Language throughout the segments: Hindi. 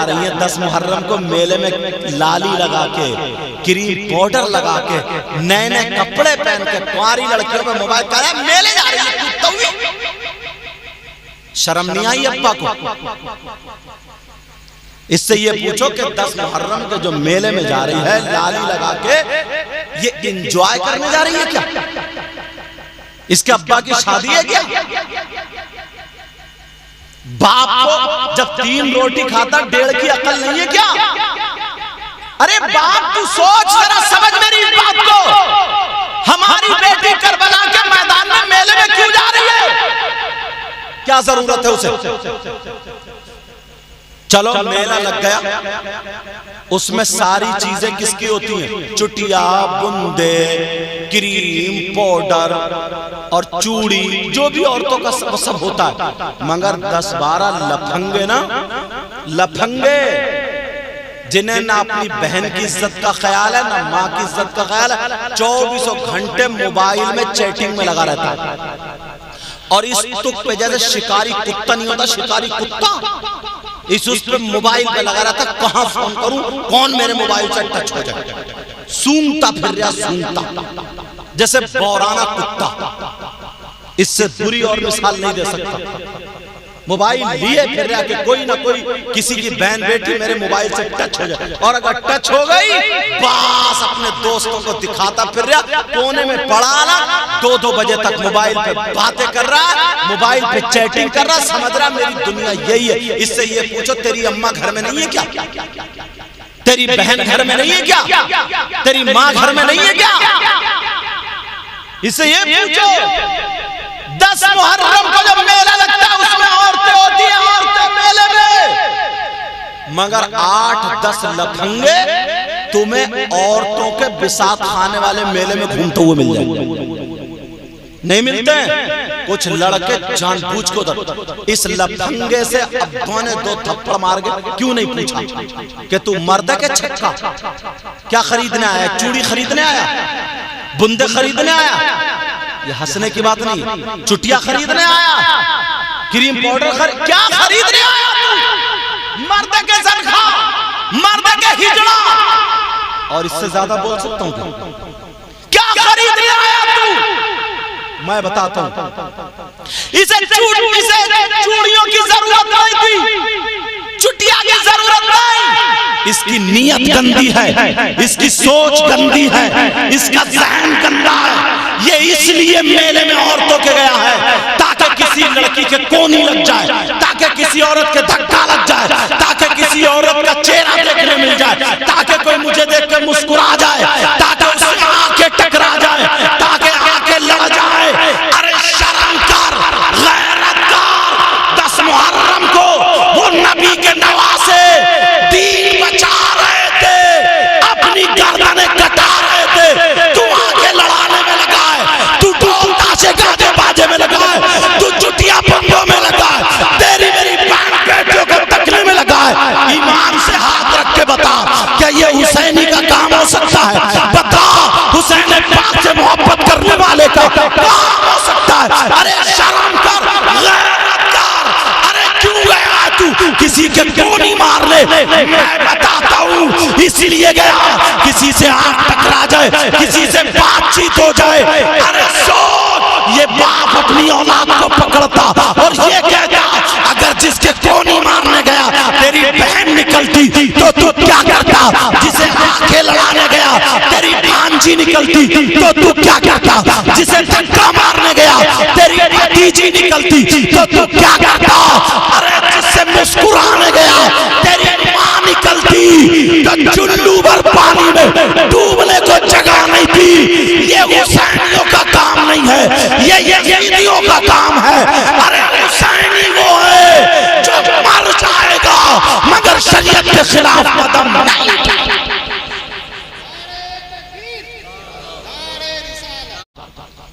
रही हैं 10 मुहर्रम को मेले में लाली लगा के, क्रीम पाउडर लगा के, नए नए कपड़े पहन के, कुंवारी लड़कियों में मोबाइल कर मेले जा रही है। शर्म नहीं आई अब्बा को? इससे ये पूछो कि 10 मुहर्रम के जो मेले में जा रही है लाली लगा के, ये एंजॉय करने जा रही है क्या? इसके अब्बा की शादी है क्या? बाप को जब 3 रोटी खाता 1.5 की अकल नहीं है क्या? अरे बाप तू सोच जरा, समझ मेरी इस बात को। हमारी बेटी करबला के मैदान में मेले में क्यों जा रही है? क्या जरूरत है उसे? चलो मेला लग गया, उसमें सारी चीजें किसकी होती हैं? चुटिया, बुंदे, क्रीम, पाउडर और चूड़ी, जो भी औरतों का सब होता है। मगर 10-12 लफंगे ना, लफंगे जिन्हें ना अपनी बहन की इज्जत का ख्याल है ना माँ की इज्जत का ख्याल है, 24 घंटे मोबाइल में चैटिंग में लगा रहता है। और इस तुक पे जैसे शिकारी कुत्ता नहीं होता, शिकारी कुत्ता इस उस पे मोबाइल पे लगा रहा था, कहां फोन करूं, कौन मेरे मोबाइल से टच हो जाए। सूंघता फिर रहा, सूंघता जैसे बौराना कुत्ता। इससे बुरी और मिसाल नहीं दे सकता। मोबाइल लिए फिर रहा कि कोई ना कोई किसी की बहन बेटी मेरे मोबाइल से टच हो जाए, और अगर टच हो गई बस अपने दोस्तों को दिखाता फिर रहा, कोने में पड़ा ना 2-2 बजे तक मोबाइल पे बातें कर रहा, मोबाइल पे चैटिंग कर रहा। समझ रहा मेरी दुनिया यही है। इससे ये पूछो तेरी अम्मा घर में नहीं है क्या? तेरी बहन घर में नहीं है क्या? तेरी माँ घर में नहीं है क्या? इससे ये पूछो 10 मुहर्रम को जब मेला लगता है उसमें औरतें होती हैं, औरतें मेले में। मगर 8-10 लफंगे तुम्हें औरतों के बिसात खाने वाले मेले में घूमते हुए मिल जाएंगे। नहीं मिलते हैं। कुछ लड़के जानबूझ को इस लफंगे से अब्बा ने 2 थप्पड़ मार के क्यों नहीं पूछा कि तू मर्द के छक्का क्या खरीदने आया? चूड़ी खरीदने आया? बुंदे खरीदने आया? ये हंसने की बात नहीं। चुटिया खरीदने आया? क्रीम पाउडर क्या खरीदने आया तू? मर्द के ज़रखा, मर्द के हिजड़ा। और इससे ज्यादा बोल सकता हूं क्या खरीदने आया तू? मैं बताता हूं। इसे चूड़ियों की जरूरत नहीं थी, चुटिया की जरूरत नहीं। इसकी नीयत गंदी है, इसकी सोच गंदी है, इसका ज़हन गंदा है। ये इसलिए मेले में औरतों के गया है ताकि किसी लड़की के कोनी लग जाए, ताकि किसी औरत के धक्का लग जाए, ताकि किसी औरत का चेहरा देखने मिल जाए, ताकि कोई मुझे देखकर मुस्कुरा जाए, ताकि उससे आंखें टकरा जाए, ताकि आंखें लड़ जाए। अरे शर्म कर, गैरत कर। 10 मुहर्रम को वो नबी के नवासे दीन बचा रहे थे, अपनी गर्दनें कटा रहे थे। तू आगे लड़ाने में लगा है, तू ढोल ताशे गाजे बाजे में लगा है, तू चुटिया बंदों में लगा है, तेरी मेरी बहन बेटियों को तकने में लगा है। ईमान से हाथ रख के बता, क्या ये हुसैनी का काम हो सकता है? बता, हुसैन पाक से मोहब्बत करने वाले का काम हो सकता है? अरे शर्म कर, गैरत कर। अरे क्यों गया तू किसी के गोली मारने? मैं बताता हूँ इसीलिए गया, किसी से आंख टकरा जाए, किसी से बातचीत हो जाए। अरे सोच, ये बाप अपनी औलाद को पकड़ता और ये कहता अगर जिसके गोली मारने गया तेरी बहन निकलती तो तू क्या करता? जिसे आंखें लड़ाने गया तेरी भांजी निकलती तो तू क्या करता? जिसे धक्का मारने गया तेरी भतीजी निकलती तो तू क्या करता? अरे जिससे मुस्कुराने गया तेरी माँ निकलती तो चुल्लू भर पानी में डूबने को जगह नहीं थी। ये हुसैनियों का काम नहीं है, ये यजीदियों का काम है। अरे हुसैनी वो है जो मर जाएगा मगर शरीयत के खिलाफ कदम नहीं उठाएगा।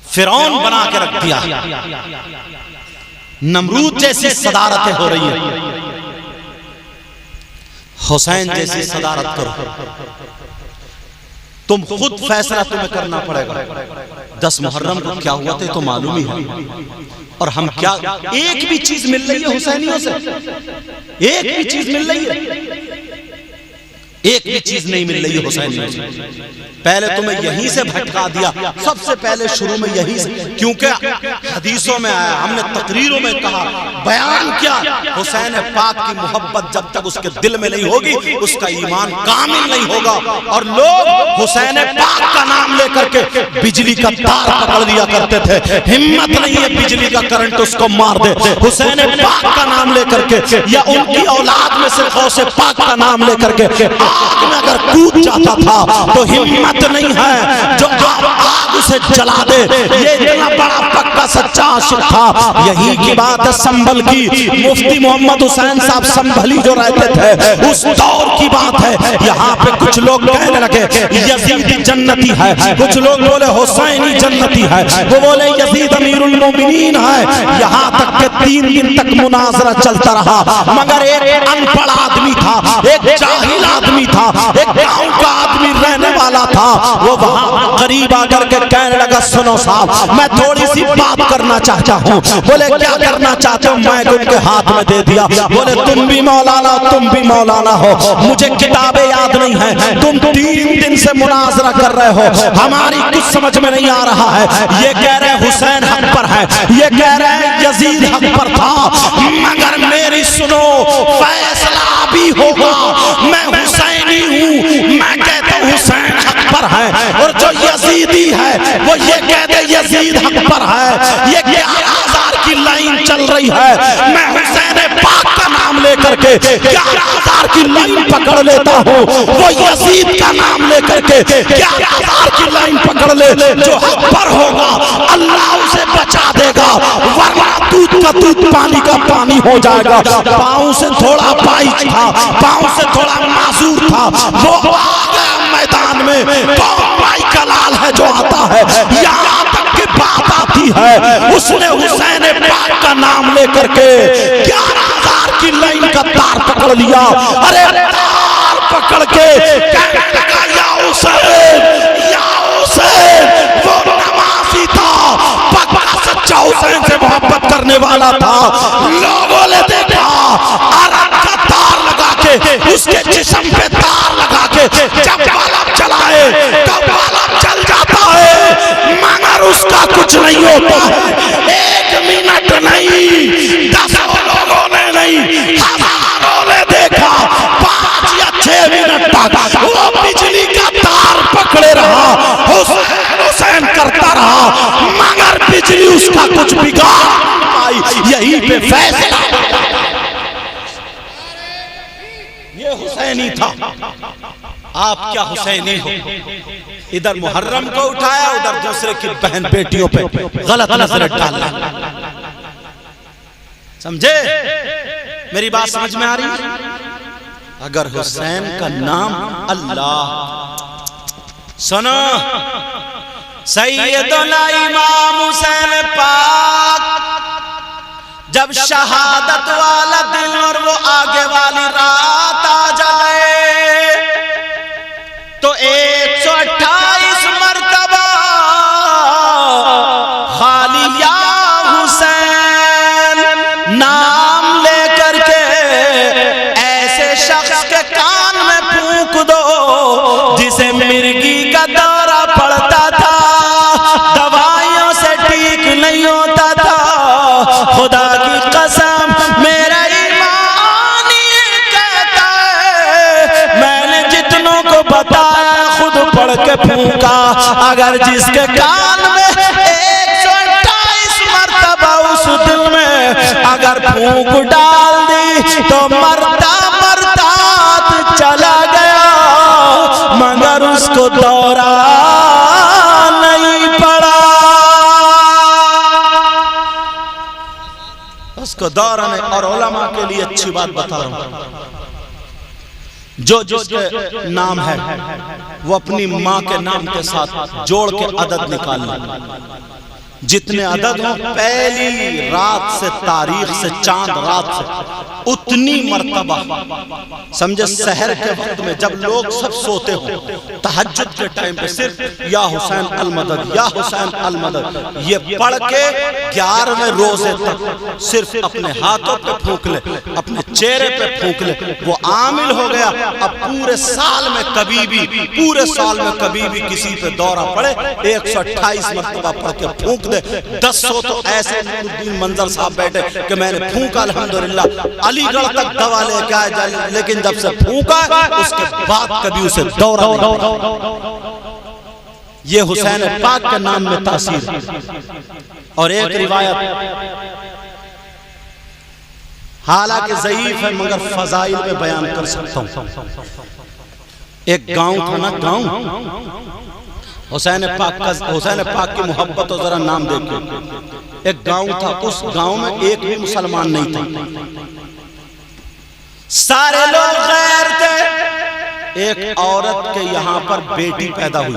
फिरौन बना के रख दिया, नमरूद जैसी सदारतें हो रही है। हुसैन जैसी सदारत करो, तुम खुद फैसला तुम्हें करना पड़ेगा। 10 मुहर्रम को क्या हुआ था तो मालूम ही है। और हम क्या एक भी चीज मिल रही है हुसैनियों से? एक भी चीज मिल रही है? एक भी चीज नहीं मिल रही हुसैन में। पहले तुम्हें यहीं से भटका दिया, सबसे पहले शुरू में यहीं से, क्योंकि हदीसों में आया, हमने तकरीरों में कहा, बयान किया, हुसैन पाक की मोहब्बत जब तक उसके दिल में नहीं होगी उसका ईमान कामिल नहीं होगा। और लोग हुसैन पाक का नाम लेकर के बिजली का तार पकड़ लिया करते थे, हिम्मत नहीं है बिजली का करंट उसको मार दे। हुसैन पाक का नाम लेकर के या उनकी औलाद में से गौसे पाक का नाम लेकर के आग में अगर कूद जाता था तो हिम्मत नहीं है जो आग उसे जला दे। ये इतना बड़ा पक्का सच्चा आशिक था। यही की बात है संभल की, मुफ्ती मोहम्मद हुसैन साहब संभली जो रहते थे उस दौर की बात है। यहाँ पे कुछ लोग कहने लगे यजीद जन्नती है, कुछ लोग बोले हुसैनी जन्नती है, वो बोले यजीद अमीरुल मोमिनीन है। यहाँ तक के 3 दिन तक मुनाजरा चलता रहा, मगर एक अनपढ़ आदमी था, एक जाहिल आदमी था, एक गांव का आदमी रहने वाला था, वो वहां करीब आकर के कहने लगा सुनो साहब मैं थोड़ी सी बात करना चाहता हूँ। बोले क्या करना चाहते हो? मैं उनके हाथ में दे दिया। बोले तुम भी मौलाना, तुम भी मौलाना हो, मुझे किताबें याद नहीं है, तुम 3 दिन से मुनाजरा कर रहे हो, हमारी कुछ समझ में नहीं आ रहा है। ये कह रहे हुसैन हक पर है, ये कह रहे यजीद हक पर था, मगर मेरी सुनो फैसला भी होगा। मैं हुसैनी हूँ, मैं कहता हूँ हुसैन हक पर है, और जो यजीदी है वो ये कहते यजीद हक पर है। ये 11,000 की लाइन चल रही है, मैं हुसैन पाक का नाम लेकर के 11,000 की लाइन पकड़ लेता हूँ, वो यजीद का नाम लेकर के 11,000 की लाइन पकड़ ले। जो हक पर होगा अल्लाह उसे बचा देगा, वरना दूध का दूध पानी का पानी हो जाएगा। पाँव से थोड़ा पाइच था, पाँव से थोड़ा मासूर था, वो आ गया मैदान में। कौन भाई का लाल है जो आता है, यहाँ तक की बात आती है उसने हुसैन पाक का नाम लेकर के 11,000 की लाइन का तार पकड़ लिया। अरे तार पकड़ के कहने लगा या हुसैन, या हुसैन। वो नमाजी था, पक्का सच्चा हुसैन से मोहब्बत करने वाला था। लोगों ने देखा अरब का तार लगा के, उसके जिस्म पे तार लगा के जब वालम चलाए तब वालम चल जाता है, मगर उसका कुछ नहीं होता है। 1 मिनट नहीं, 10 लोगों ने नहीं, हजारों ने देखा, 5 या 6 मिनट तक वो बिजली का तार पकड़े रहा, हुसैन करता रहा, मगर बिजली उसका कुछ बिगाड़ नहीं पाई। यही पे फैसला ये हुसैनी था। आप क्या हुसैनी हो? इधर मुहर्रम को उठाया, उधर दूसरे की बहन बेटियों पे गलत नजर डालना। समझे? मेरी बात समझ में आ रही है? अगर हुसैन का नाम अल्लाह सुनो, सैयदना इमाम हुसैन पाक जब शहादत वाला दिन और वो आगे वाली रात आ जाए तो 128 मर्तबा खाली या हुसैन नाम लेकर के ऐसे शख्स के कान में फूंक दो जिसे मिर्गी का दौरा पड़ता था, दवाइयों से ठीक नहीं होता था। खुदा की कसम मेरा ईमान ये कहता है, मैंने जितनों को बताया खुद पढ़ के फूंका, अगर जिसके कान में 128 मर्तबा उस दिल में अगर फूंक डाल दी तो मरता मरता चला गया, मगर उसको दौरा नहीं पड़ा, उसको दौरा नहीं। और उलमा के लिए अच्छी बात बता रहा हूं, जो जिसके नाम है वो अपनी माँ के नाम के साथ जोड़ के अदद निकालना। जितने अदद हो पहली रात से, तारीख से, चांद रात से उतनी मर्तबा समझे सहर के वक्त में जब लोग सब सोते हो, तहज्जुद के टाइम पे सिर्फ या हुसैन अल मदद, या हुसैन अल मदद ये पढ़ के 11वें रोजे तक सिर्फ अपने हाथों पे फूंक ले, अपने चेहरे पे फूंक ले, वो आमिल हो गया। अब पूरे साल में कभी भी, पूरे साल में कभी भी किसी पे दौरा पड़े 128 मरतबा पढ़ के फूंक दे। 10 तो ऐसे नूरुद्दीन मंजर साहब बैठे कि मैंने फूंका अल्हम्दुलिल्लाह, अलीगढ़ तक दवा लेके आया, लेकिन जब से फूंका उसके बाद कभी उसे दौरा नहीं। ये हुसैन पाक के नाम में तासीर। और एक रिवायत हालांकि ज़ईफ है मगर फजाइल में बयान कर सकता हूं। एक गांव था ना, गांव हुसैन पाक की मोहब्बत और जरा नाम देखिए। एक गांव था, उस गांव में एक भी मुसलमान नहीं था, सारे लोग गैर थे। एक औरत के यहाँ पर बेटी पैदा हुई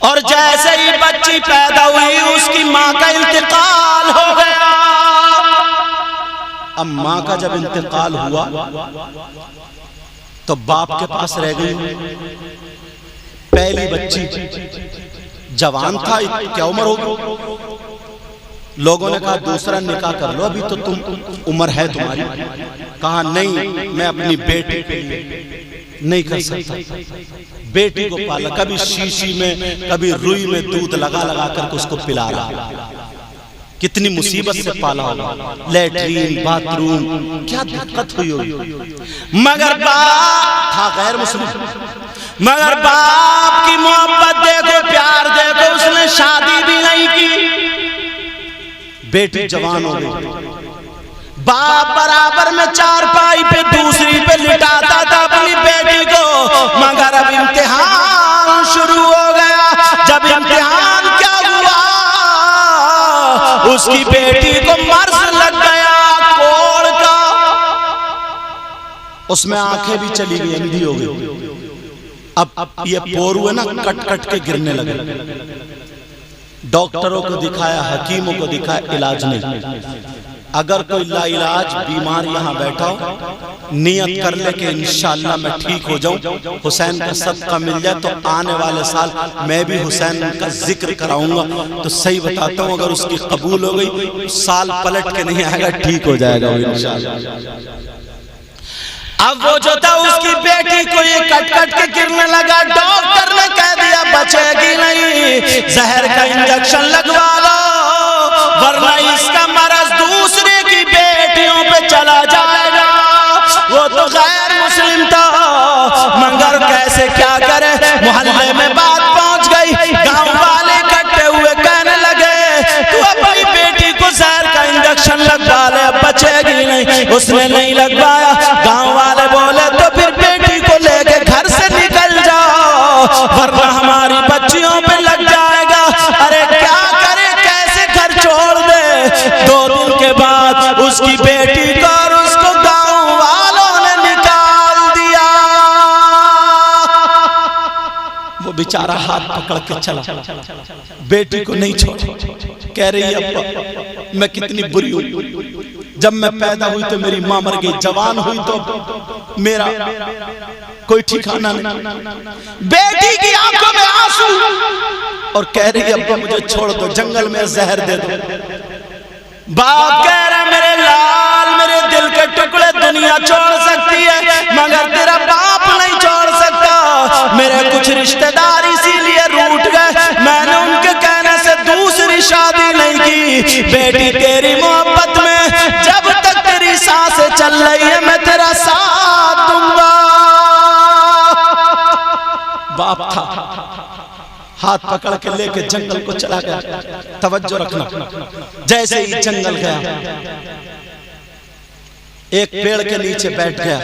और जैसे ही बच्ची पैदा हुई उसकी माँ का इंतकाल हो गया। अब माँ का जब इंतकाल हुआ तो बाप के पास रह गई पहली बच्ची। जवान था, क्या उम्र होगी? लोगों ने कहा दूसरा निकाह कर लो, अभी तो तुम उम्र है तुम्हारी। कहा नहीं, मैं अपनी बेटी के लिए नहीं कर सकता। बेटी को पाला, कभी शीशी में कभी रुई में दूध लगा लगा कर उसको पिला रहा। कितनी मुसीबत से पाला होगा, लैट्रीन बाथरूम, क्या दिक्कत हुई होगी। मगर बाप था गैर मुस्लिम, मगर बाप की मोहब्बत देखो, प्यार देखो, उसने शादी भी नहीं की। बेटी जवान हो गई, बाप बराबर में चारपाई पे दूसरी पे लिटाता था अपनी बेटी को। मगर अब इम्तिहान शुरू हो गया। जब इम्तिहान क्या हुआ, उसकी बेटी को मर्ज लग गया कोढ़ का, उसमें आंखें भी चली गई, अंधी हो गई। अब ये पोरू है ना, कट कट के गिरने लगे। डॉक्टरों को दिखाया, हकीमों को दिखाया, इलाज नहीं। अगर कोई लाइलाज बीमार यहाँ बैठा हो, नियत कर ले कि इंशाअल्लाह मैं ठीक हो जाऊं, हुसैन का सदका मिल जाए, तो आने वाले साल मैं भी हुसैन का जिक्र कराऊंगा। तो सही बताता हूँ, अगर उसकी कबूल हो गई, साल पलट के नहीं आएगा, ठीक हो जाएगा वो इंशाअल्लाह। अब वो जो था उसकी बेटी को ये कट कट के गिरने लगा। डॉक्टर ने कह दिया बचेगी नहीं, जहर का इंजेक्शन लगवा लो, वरना इसका मरज दूसरे की बेटियों पे चला जाएगा। वो तो गैर मुस्लिम था, मगर कैसे क्या करे। मोहल्ले में बात पहुंच गई, गांव वाले इकट्ठे हुए कहने लगे तू अपनी बेटी को जहर का इंजेक्शन लगवा ले, बचेगी नहीं। उसने नहीं लगवाया। गांव वाले बोले तो फिर बेटी को लेके घर से निकल जाओ, वरना हमारी बच्चियों पे लग जाएगा। अरे क्या करे, कैसे घर छोड़ दे। 2 दिन के बाद उसकी बेटी को और उसको गांव वालों ने निकाल दिया। वो बेचारा हाथ पकड़ के चला, बेटी को नहीं छोड़ा। कह रही अब्बा मैं कितनी बुरी हुई, जब मैं पैदा हुई तो मेरी माँ मर गई, जवान हुई तो मेरा कोई ठिकाना नहीं। बेटी की आंखों में आंसू और कह रही अब्बा मुझे छोड़ दो, जंगल में जहर दे दो। बाप कह रहा मेरे लाल, मेरे दिल के टुकड़े दुनिया छोड़ सकती है, मगर तेरा बाप नहीं छोड़ सकता। मेरे कुछ रिश्तेदार इसीलिए रूठ गए, मैंने उनके कहने से दूसरी शादी नहीं की। बेटी तेरी मोहब्बत में जब तक तेरी सांसें चल रही है, मैं तेरा साथ दूंगा। बाप था, हाथ पकड़ के लेके जंगल को चला गया। तवज्जो रखना, जैसे ही जंगल गया, एक पेड़ के नीचे बैठ गया।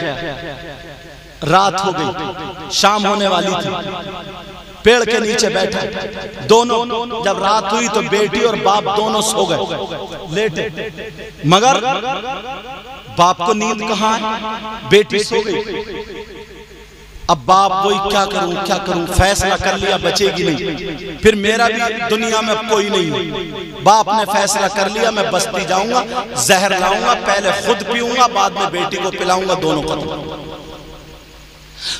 रात हो गई, शाम होने वाली थी। पेड़ के नीचे बैठा, दोनों, जब रात हुई तो बेटी और बाप दोनों सो गए, लेटे। मगर बाप को नींद कहाँ है, बेटी सो गई। अब बाप वही क्या करूं, फैसला कर लिया बचेगी नहीं, फिर मेरा भी दुनिया में कोई नहीं। बाप ने फैसला कर लिया मैं बस्ती जाऊंगा, जहर लाऊंगा, पहले खुद पीऊंगा, बाद में बेटी को पिलाऊंगा, दोनों खत्म।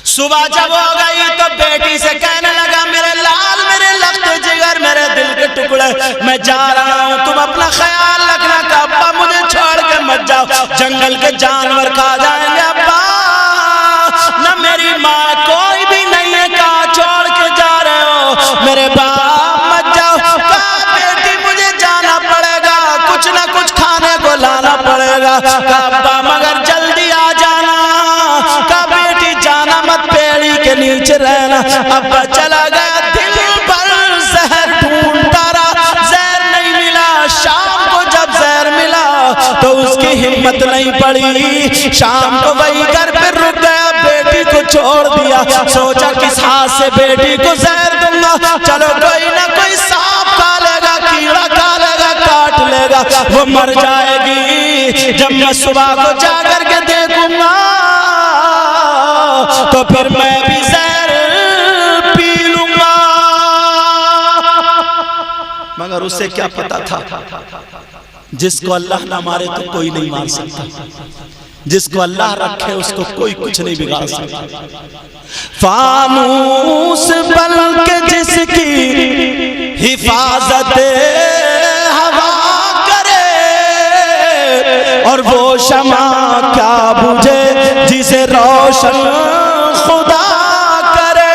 सुबह जब हो गई तो बेटी से कहने लगा, मेरे लाल, मेरे लख्त जिगर, मेरे दिल के टुकड़े, मैं जा रहा हूं, तुम अपना ख्याल रखना कि अब्बा मुझे छोड़ के मत जाओ, जंगल के जानवर खा जाएंगे अब्बा, न मेरी माँ कोई भी नहीं है, कहा छोड़ के जा रहे हो मेरे बाप, मत जाओ। कहा बेटी मुझे जाना पड़ेगा, कुछ ना कुछ खाने को लाना पड़ेगा, कहा अब्बा मगर जल्दी आ जाना, कहा बेटी जाना मत, पेड़ी के नीचे रहना। अब्बा चला गया, दिल पर जहर ढूंढता रहा, जहर नहीं मिला। शाम को जब जहर मिला तो उसकी हिम्मत नहीं पड़ी, शाम को वही घर पे रुक गया, बेटी को छोड़ दिया, सोचा किस हाथ से बेटी को जहर दूंगा, चलो कोई ना कोई सांप खा लेगा, कीड़ा खा लेगा, काट लेगा, वो मर जाएगी, जब मैं सुबह को जाकर के देखूंगा तो फिर मैं भी जहर पी लूंगा। मगर उसे क्या पता था, जिसको अल्लाह ना मारे तो कोई नहीं मार सकता, जिसको अल्लाह रखे उसको कोई कुछ नहीं बिगाड़ सकता। फानूस बन के जिसकी हिफाजत हवा करे, और वो शमा क्या बुझे जिसे रोशन खुदा करे।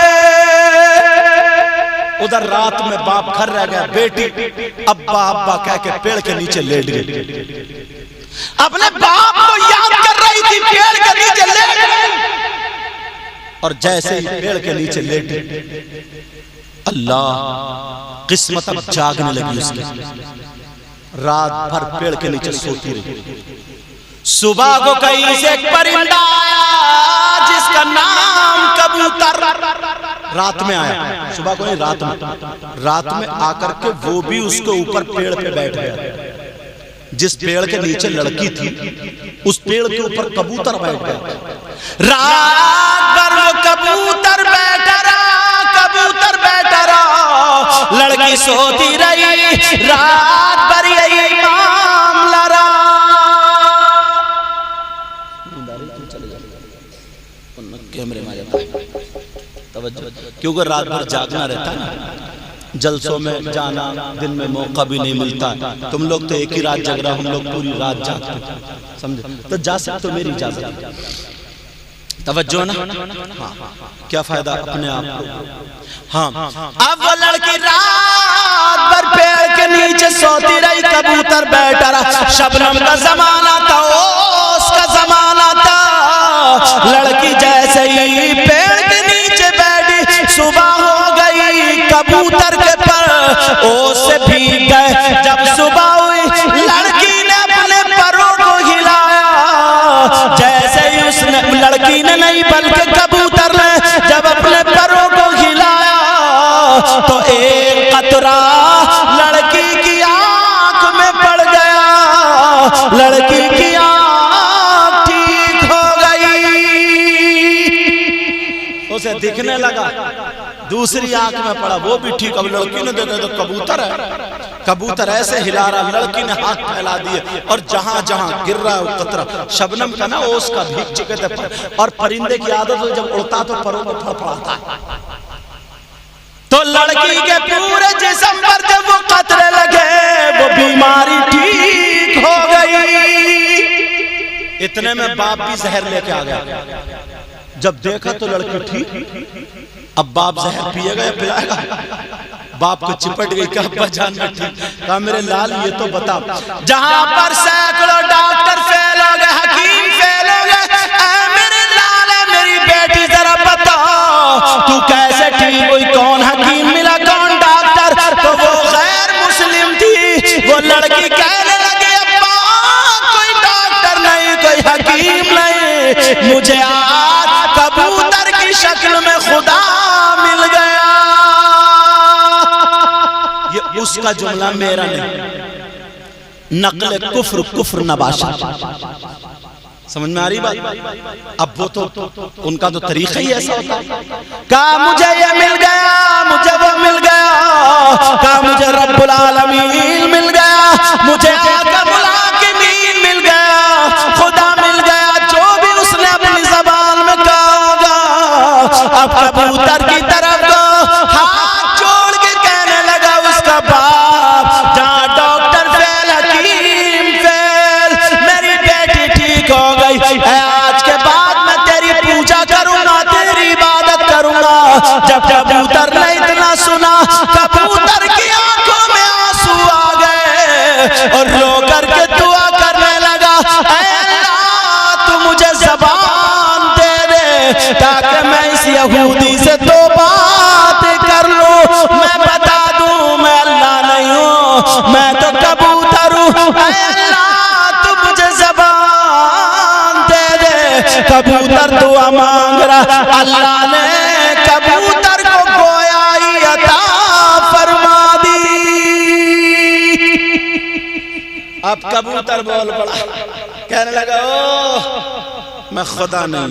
उधर रात में बाप घर रह गया, बेटी अब्बा अब्बा कह के पेड़ के नीचे लेट गई, अपने बाप को याद कर रही थी, पेड़ के नीचे लेट गई, और जैसे ही पेड़ के नीचे लेटी, अल्लाह किस्मत अब जागने लगी उसकी, रात भर पेड़ के नीचे सोती रही। सुबह को कहीं से एक परिंदा आया जिसका नाम कबूतर, रात में आया, सुबह को नहीं, रात में आकर के वो भी उसके ऊपर पेड़ पे बैठ गया। जिस पेड़ के नीचे लड़की थी उस पेड़ के ऊपर कबूतर बैठ गया। रात भर वो कबूतर बैठा रहा, कबूतर बैठा रहा, लड़की सोती रही, रात भर यही मामला रहा। कैमरे में तवज्जो, क्योंकि रात भर जागना रहता है ना, जलसों में जाना, दिन में मौका भी नहीं मिलता। तुम लोग तो एक ही रात जग रहा, हम लोग पूरी रात जागते, समझे? तो जा सकते हो, मेरी इजाजत, तवज्जो ना। हाँ, क्या फायदा अपने आप को। हाँ, अब वो लड़की रात भर पेड़ के नीचे सोती रही, कबूतर बैठा रहा। शबनम का जमाना था, ओस का जमाना था। लड़की जैसे ही पेड़ के नीचे बैठी, सुबह हो गई, कबूतर के पर ओस से भीग गए। जब सुबह हुई, लड़की ने अपने परों को हिलाया, जैसे ही उसने, लड़की ने नहीं बल्कि कबूतर ने जब अपने परों को हिलाया तो एक कतरा लड़की की आंख में पड़ गया, लड़की की आंख ठीक हो गई, उसे दिखने लगा। दूसरी आंख में पड़ा, वो भी ठीक। अब लड़की ने देखा तो कबूतर है, कबूतर ऐसे हिला रहा, लड़की ने हाथ फैला दिए और जहां जहां गिर रहा है वो कतरा, शबनम का ना ओस का भीग चुके थे। और परिंदे की आदत हो, जब उड़ता तो परों में फड़फड़ाता है। तो लड़की के पूरे जिस्म पर जब वो कतरे लगे, वो बीमारी ठीक हो गई। इतने में बाप भी जहर लेके आ गया। जब देखा तो लड़की ठीक। अब बाप जहर पिएगा या पिलाएगा? बाप को चिपट गई, क्या अब्बा जान में ठीक? कहा मेरे लाल ये तो बता, जहां पर सैकड़ों डॉक्टर फेल हो गए, हकीम फेल हो गए, मेरे लाल है मेरी बेटी, जरा बता तू कैसे ठीक हुई? कौन हकीम मिला, कौन डॉक्टर? तो वो गैर मुस्लिम थी। वो लड़की कहने लगी, अब्बा कोई डॉक्टर नहीं, कोई हकीम नहीं, मुझे आज कबूतर की शक्ल में खुदा मिल गया। ये उसका जुमला, मेरा नहीं। नकल कुफ्र कुफ्र नबाशा, समझ में आ रही बात? अब वो तो उनका तो तरीका ही ऐसा होता है। कहा मुझे ये मिल गया, मुझे वो मिल गया, कहा मुझे रब्बुल आलमीन मिल गया, मुझे आका मुलाकिमीन मिल गया, खुदा मिल गया, जो भी उसने अपनी ज़बान में कहा होगा। अब कबूतर की तरफ को हाथ जोड़ के कहने लगा उसका बाप, जहाँ डॉक्टर फेल, हकीम फेल, मेरी बेटी ठीक हो गई, आज के बाद मैं तेरी पूजा करूंगा, तेरी इबादत करूंगा। जब कबूतर ने इतना सुना, कबूतर की आंखों में आंसू आ गए और रो करके दुआ करने लगा, ऐ अल्लाह तू मुझे ज़बान दे दे ताकि मैं इस यहूदी से दो बात कर लूं, मैं बता दूं मैं अल्लाह नहीं हूं, मैं तो कबूतर हूं। ऐ अल्लाह तू मुझे ज़बान दे दे। कबूतर दुआ मांग रहा, अल्लाह ने कबूतर को गोयाई अता फरमा दी। अब कबूतर बोल पड़ा, कहने लगा ओ मैं खुदा नहीं,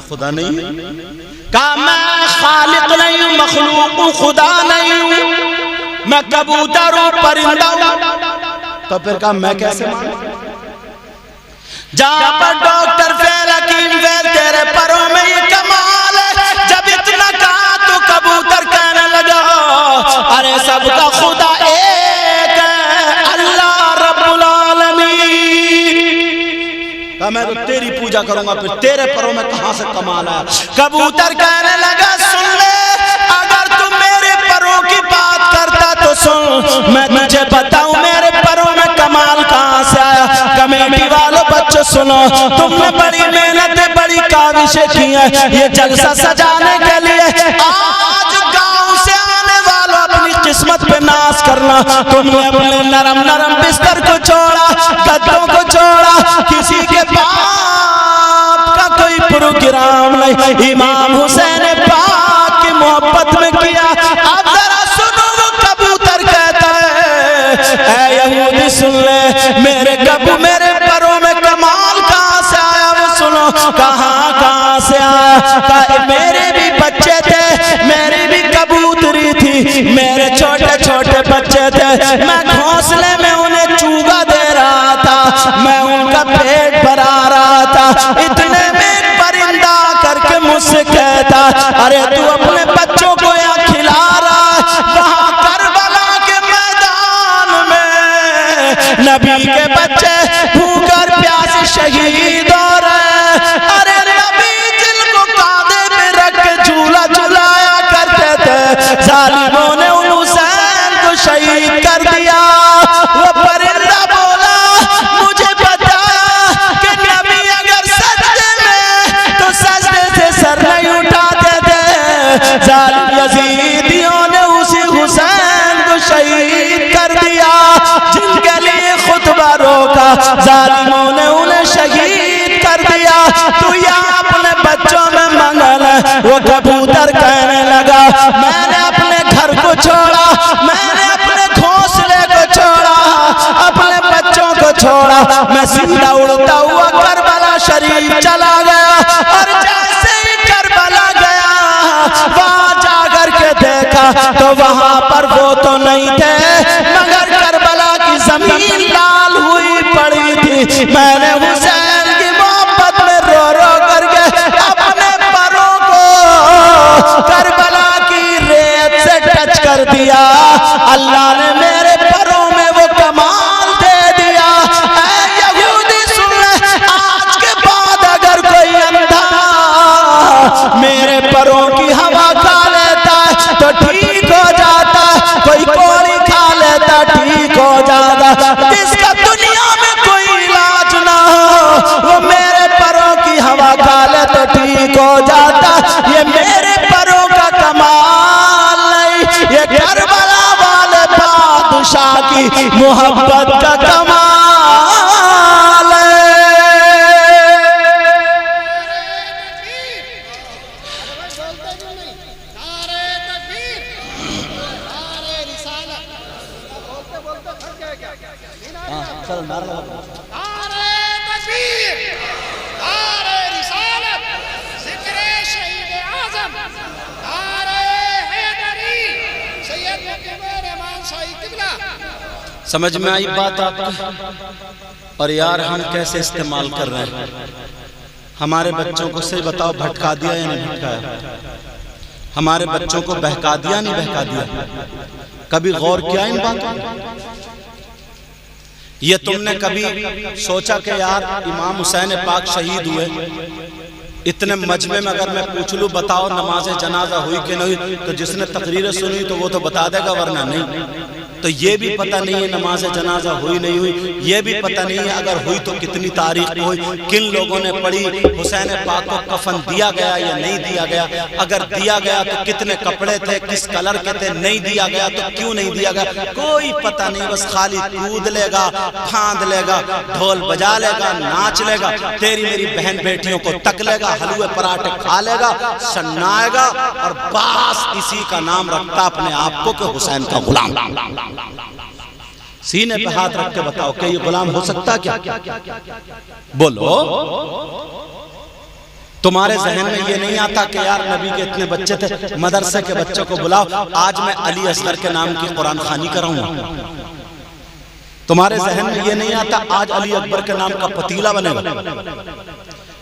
खुदा नहीं, कहा मैं खालिक नहीं हूं, मखलूक हूं, खुदा नहीं हूं, मैं कबूतर हूं, परिंदा हूं। तो फिर कहा मैं कैसे मानूं? जहां पर डॉक्टर फेल, हकीम फेल, तेरे परों में ये कमाल है। जब इतना कहा तो कबूतर कहने लगा, अरे सबका खुदा एक है, अल्लाह रब्बुल आलमीन। मैं तो तेरी पूजा करूंगा, फिर तेरे परों में कहां से कमाल है? कबूतर कहने लगा सुन ले, अगर तुम मेरे परों की बात करता तो सुन, मैं तुझे बताऊं मेरे परों में कमाल कहां से आया। कमेटी वालों बच्चों सुनो, तुमने बड़ी मेहनतें, बड़ी काविशें की हैं ये जलसा सजाने के लिए। आज गांव से आने वालों अपनी किस्मत पे नाश करना, तुमने अपने नरम नरम बिस्तर को छोड़ा, गद्दों को छोड़ा, किसी के बाप का कोई प्रोग्राम नहीं, इमाम हुसैन पाक की मोहब्बत में किया। अब जरा सुनो, वो कबूतर कहता है, ऐ यहूदी सुन ले, मेरे मेरे परों में कमाल कहां से आया? वो सुनो, कहां से आया? मेरे भी बच्चे थे, मेरी भी कबूतरी थी, मेरे छोटे छोटे बच्चे थे, मैं घोंसले में उन्हें चूगा दे रहा था, मैं उनका पेट भरा रहा था। इतने में एक परिंदा करके मुझसे कहता, अरे तू अपने बच्चों को यहाँ खिला रहा है, वहां करबला के मैदान में नबी के बच्चे भूख और प्यास शहीद हो रहे। अरे नबी जिनको कांधे पे रख के झूला झुलाया करते थे, जालिमों ने उन हुसैन को शहीद कर दिया। वो परिंदा बोला, मुझे पता कि नबी अगर सजदे में तो सजदे से सर नहीं उठाते थे। जालिम यजीदियों ने उसी हुसैन को शहीद कर दिया, जिनके लिए खुतबा रोका, जालिमों ने उन्हें शहीद कर दिया। तू यहाँ अपने बच्चों में मंगल है। वो कबूतर कहने लगा, मैंने अपने घर को छोड़ा, मैंने अपने घोंसले को छोड़ा, अपने बच्चों को छोड़ा, मैं सीधा उड़ता हुआ करबला शरीफ चला गया। और जैसे ही करबला गया, वहां जाकर के देखा तो वहां पर वो तो नहीं थे, मगर करबला की जमीन लाल हुई पड़ी थी। मैंने हुसैन की मोहब्बत में रो रो करके अपने परों को करबला की रेत से टच कर दिया। अल्लाह ने मेरे परों में वो कमाल दे दिया। ऐ यहूदी सुन ले, आज के बाद अगर कोई अंधा मेरे परों की हवा खा लेता तो ठीक हो जाता, कोई कोड़ी खा लेता ठीक हो जाता, जिसका दुनिया में कोई इलाज ना हो वो मेरे परों की हवा खा ले तो ठीक हो जाता। ये मेरे परों का कमाल नहीं, ये करबला वाले बादशाह की मोहब्बत का कमाल है। चलो नारा लगा। समझ में आई बात आपको? और यार हम कैसे इस्तेमाल कर रहे हैं? हमारे बच्चों को सही बताओ, भटका दिया या नहीं भटकाया? हमारे बच्चों को बहका दिया नहीं बहका दिया? कभी गौर किया इन बातों? ये तुमने कभी सोचा कि यार इमाम हुसैन पाक शहीद हुए, इतने मजमे में अगर मैं पूछ लूं बताओ नमाज जनाजा हुई कि नहीं, तो जिसने तकरीरें सुनी तो वो तो बता देगा, वरना नहीं। तो ये भी पता नहीं है नमाज जनाजा हुई नहीं हुई, ये भी पता नहीं है अगर हुई तो कितनी तारीख को हुई, किन लोगों ने पढ़ी, हुसैन पाक को कफन दिया गया या नहीं दिया गया, अगर दिया गया तो कितने कपड़े थे, किस कलर के थे, नहीं दिया गया तो क्यों नहीं दिया गया, कोई पता नहीं। बस खाली कूद लेगा, फांद लेगा, ढोल बजा लेगा, नाच लेगा, तेरी मेरी बहन बेटियों को तक लेगा, हलवे पराठे खा लेगा, सन्नाएगा, और बस इसी का नाम रखता अपने आप को कि हुसैन का गुलाम। सीने पे हाथ रख के बताओ कि ये गुलाम हो सकता क्या? बोलो। तुम्हारे जहन में ये नहीं आता कि यार नबी के इतने बच्चे थे, मदरसे के बच्चों को बुलाओ, आज मैं अली असगर के नाम की कुरान खानी कराऊंगा? तुम्हारे जहन में ये नहीं आता आज अली अकबर के नाम का पतीला बनेगा?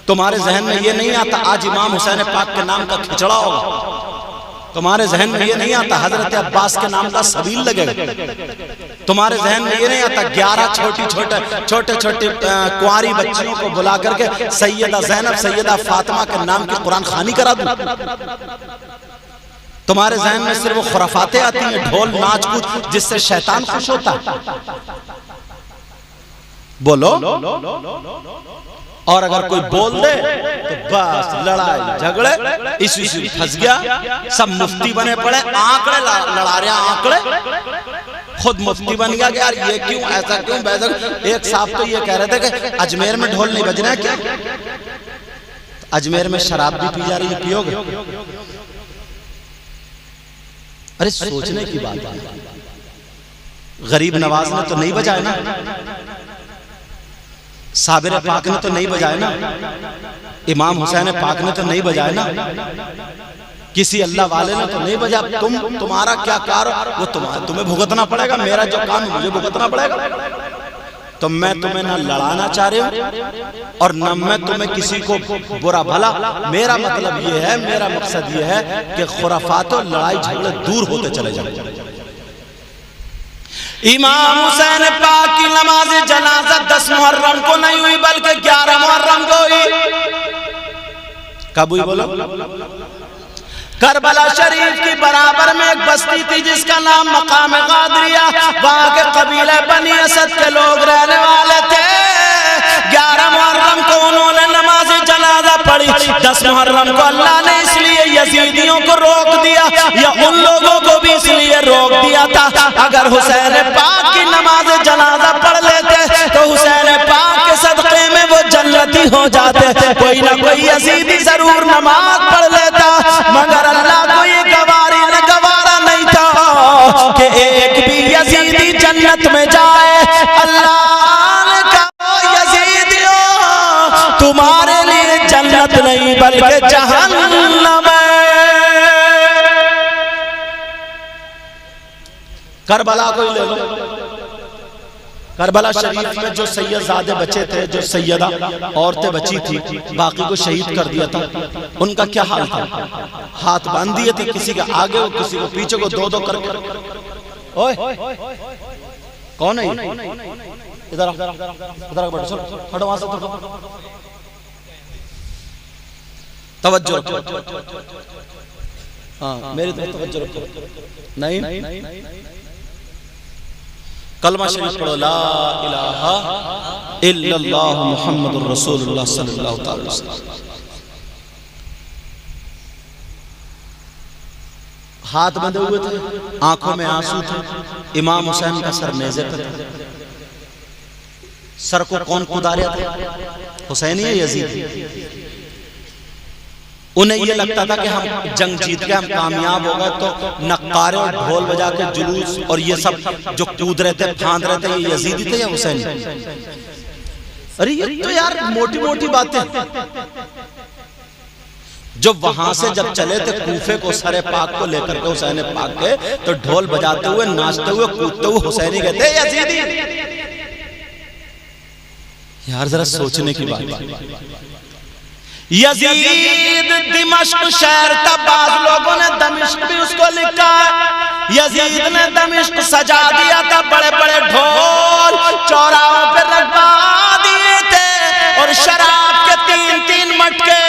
तुम्हारे जहन में ये नहीं आता आज इमाम हुसैन पाक के नाम का खिचड़ा होगा? तुम्हारे जहन में ये नहीं आता हजरत अब्बास के नाम का सबील लगेगा? तुम्हारे जहन में ये नहीं आता 11 छोटे छोटे कुंवारी बच्चियों को बुला करके सैयदा ज़ैनब सैयदा फातिमा के नाम की कुरान खानी करा दूं? तुम्हारे जहन में सिर्फ वो खुराफातें आती हैं, ढोल नाच कूद, जिससे शैतान खुश होता है? बोलो। और अगर कोई बोल दे तो बस लड़ाई झगड़े, इस फंस गया, सब मुफ्ती बने पड़े, आंकड़े लड़ा रहे, आंकड़े खुद मुफ्ती बन गया कि यार ये क्यों, ऐसा क्यों, वैसा। एक साहब तो ये कह रहे थे कि अजमेर में ढोल नहीं बज रहा है क्या? अजमेर में शराब भी पी जा रही है, पियोगे? अरे सोचने की बात है, गरीब नवाज ने तो नहीं बजाया ना, साबिर पाक ने तो नहीं बजाया ना, इमाम हुसैन पाक ने तो नहीं बजाया ना, किसी अल्लाह वाले ने तो नहीं बजा। तुम्हारा क्या कार, वो तुम्हें भुगतना पड़ेगा, मेरा जो काम है मुझे भुगतना पड़ेगा। तो मैं तुम्हें ना लड़ाना चाह रही हूं और न मैं तुम्हें किसी को बुरा भला, मेरा मतलब ये है, मेरा मकसद ये है कि खुराफात और लड़ाई झगड़े दूर होते चले जाए। इमाम हुसैन पाक की नमाज जनाजा 10 मुहर्रम को नहीं हुई बल्कि 11 मुहर्रम को हुई। कब हुई बोलो? करबला शरीफ की बराबर में एक बस्ती थी जिसका नाम मकाम गादरिया, वहां के कबीले बनी असद के लोग रहने वाले थे। 11 मुहर्रम को उन्होंने नमाज जनाजा पढ़ी। 10 मुहर्रम को अल्लाह ने इसलिए यजीदियों को रोक दिया, या उन लोगों को भी इसलिए रोक दिया था, अगर हुसैन पाक की नमाज जनाजा पढ़ लेते तो हुसैन पाक के सदक़े में वो जन्नती हो जाते। कोई ना कोई यजीदी जरूर नमाज पढ़ लेता, मगर अल्लाह को ये गवारा नहीं था कि एक भी यजीदी जन्नत में जाए। अल्लाह ने कहा यजीदियों तुम्हारे लिए जन्नत नहीं बल्कि जहन्नम है। करबला को ले लो, करबला शरीफ में जो सैयदजादे बचे थे, जो सैयदा औरतें बची थी, बाकी को शहीद कर दिया था, उनका क्या हाल था? हाथ बांध दिए थे, किसी के आगे हो किसी को पीछे को, दो करके। ओए कौन है? इधर इधर बैठो, हटो वहां से, तवज्जो रखो। हाँ मेरी तरफ तवज्जो रखो। नहीं कलमा शरीफ पढ़ो, ला इलाहा इल्लल्लाह मुहम्मदुर रसूलुल्लाह सल्लल्लाहु अलैहि वसल्लम। हाथ बंधे हुए थे, आंखों में आंसू थे। इमाम हुसैन का सर नेज़े पे था। सर को कौन कुदारिया था? हुसैन ही यजीद। उन्हें ये लगता था कि हम जंग जीत गए, हम कामयाब हो गए, तो नक्कारे और ढोल बजा के जुलूस और ये सब जो कूद रहे थे, फांद रहे थे, ये यजीदी थे या हुसैन? अरे ये तो यार मोटी मोटी बातें। जो वहां से जब चले थे कूफे को सरे पाक को लेकर के हुसैन पाक के, तो ढोल बजाते हुए, नाचते हुए, कूदते हुए हुसैनी कहते यजीदी। यार जरा सोचने की बात। यजीद दिमश्क शहर था, बाज लोगों ने दमिश्क भी उसको लिखा है। यजीद ने दमिश्क सजा दिया था, बड़े बड़े ढोल चौराहों पे रखवा दिए थे और शराब के 3-3 मटके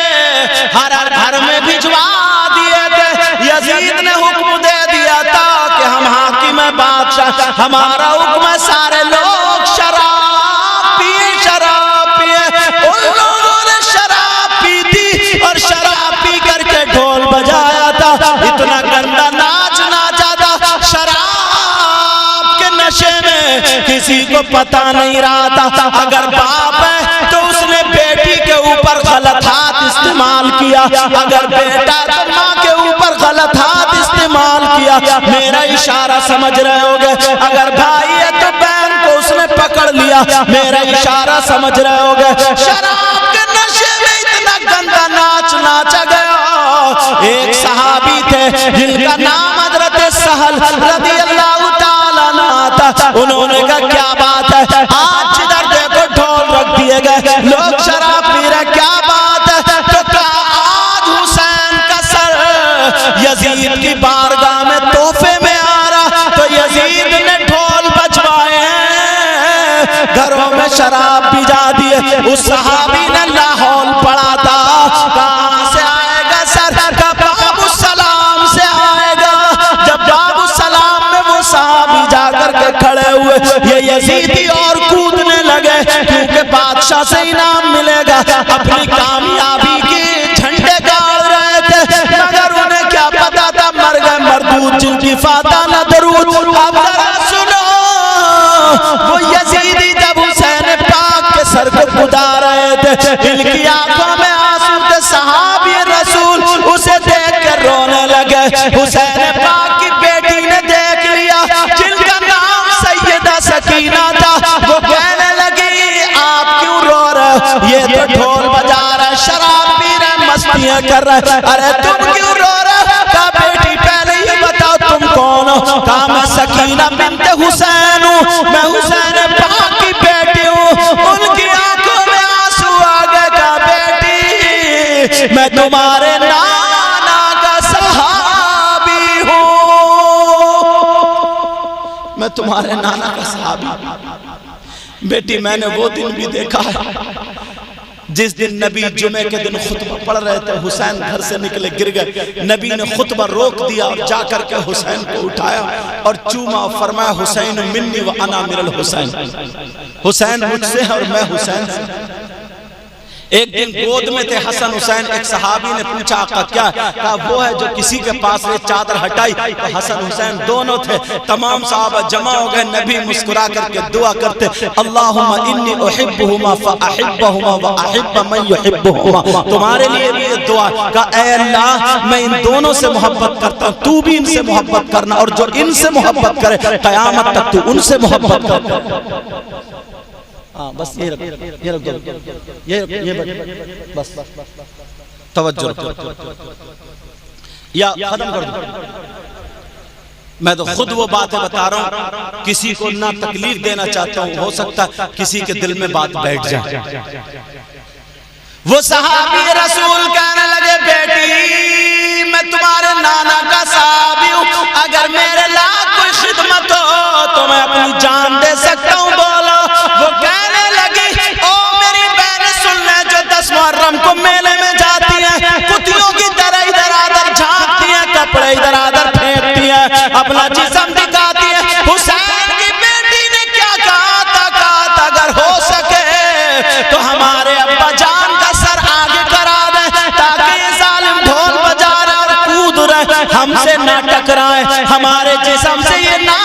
हर घर में भिजवा दिए थे। यजीद ने हुक्म दे दिया था कि हम हाकिम बादशाह, हमारा हुक्म है सारे लोग शराब पिए, शराब पिए। उन लोगों ने शराब पी थी और शराब पी करके ढोल बजाया था, इतना गंदा नाच नाचा था, शराब के नशे में किसी को पता नहीं रहा था। अगर बाप है तो उसने बेटी के ऊपर गलत हाथ इस्तेमाल किया, अगर बेटा तो माँ के ऊपर गलत हाथ इस्तेमाल किया। मेरा इशारा समझ रहे होगे, अगर भाई है तो बहन को उसने पकड़ लिया, मेरा इशारा समझ रहे होगे। शराब के नशे में इतना गंदा नाच नाचा गया। एक सहाबी थे जिनका नाम हजरत सहल रज़ियल्लाहु ताला अन्हु था। उन्होंने कहा क्या बात है, आज जिधर देखो ढोल रख दिए गए, लोग शराब पी रहे, क्या बात है? तो कहा आज हुसैन का सर यजीद की बारगाह में तोहफे में आ रहा, तो यजीद ने ढोल बजवाए हैं, घरों में शराब भिजा दिए। उस सहाबी ने लाहौल पड़ा था, कहां से आएगा सर? का बाबू सलाम से आएगा। जब बाबू सलाम में वो सहाबी जाकर के खड़े हुए, ये यजीदी और कूदने लगे क्योंकि बादशाह से इनाम मिलेगा। अपनी कामयाबी के झंडे गाड़ रहे थे, मगर उन्हें क्या पता था मर गए मरदूद जिनकी फाता न दरूद। अब जरा सुनो, वो यजीदी जब हुसैन पाक के सर को कुदा रहे थे, इनकी आंखों में आंसू थे। सहाबी रसूल उसे देख कर रोने लगे। हुसैन पाक की बेटी ने देख लिया, जिनका नाम सैयदा सकीना था, वो कहने लगी आप क्यों रो रहे हो? ये तो ढोल बजा रहे, शराब पी रहे, मस्तियां कर रहे, अरे तुम क्यों रो रहे हो? कहा बेटी पहले ये बताओ तुम कौन हो? कहा मैं सकीना बिन्त हुसैन हूँ, मैं हुसैन पाक की बेटी हूँ। उनकी आंखों में आंसू आ गए। कहा बेटी मैं तुम्हारे नाना का सहाबी हूँ, मैं तुम्हारे नाना का सहाबी। बेटी मैंने वो दिन भी देखा है जिस दिन नबी जुमे के दिन खुतबा पढ़ रहे थे, हुसैन घर से निकले गिर गए। नबी ने खुतबा रोक दिया और जाकर के हुसैन को उठाया और चूमा और फरमाया हुसैन मिन्नी व अना मिनल हुसैन, हुसैन मुझसे और मैं हुसैन से। एक दिन गोद में थे हसन हुसैन, एक सहाबी ने पूछा आका क्या? कहा वो है जो किसी के पास ने चादर हटाई। तो हसन हुसैन दोनों थे। तमाम सहाबा जमा हो गए, नबी मुस्कुरा करके दुआ करते, अल्लाहुम्मा इन्नी उहिब्बुहुमा फअहिब्बहुमा व अहिब्ब मन युहिब्बुहुमा। तुम्हारे लिए भी ये दुआ का, ऐ अल्लाह मैं इन दोनों से मोहब्बत करता हूँ, तू भी इनसे मोहब्बत करना, और जो इनसे मोहब्बत करे क़यामत तक तू उनसे मोहब्बत कर। हाँ बस ये रख, ये रख दो, ये बस तवज्जो या खत्म कर दो। मैं तो खुद वो बातें बता रहा हूँ, किसी को ना तकलीफ देना चाहता हूँ, हो सकता है किसी के दिल में बात बैठ जाए। वो सहाबी रसूल कहने लगे बेटी मैं तुम्हारे नाना का सहाबी हूँ, अगर मेरे लायक कोई खिदमत हो तो मैं अपनी जान दे सकता हूँ, बोलो। वो कहने लगी ओ मेरी बहन सुन ले, जो 10 मुहर्रम को मेले में जाती हैं, कुतियों की तरह इधर आधर झांकती हैं, कपड़े इधर आधर फेंकती हैं, अपना जिस्म दिखाती है। हुसैन की बेटी ने क्या कहा था अगर हो सके तो हमारे अब्बा जान का सर आगे करा दे, ताकि ये जालिम ढोल बजा रहे और कूद रहे हमसे ना टकराए, हमारे जिस्म से ये ना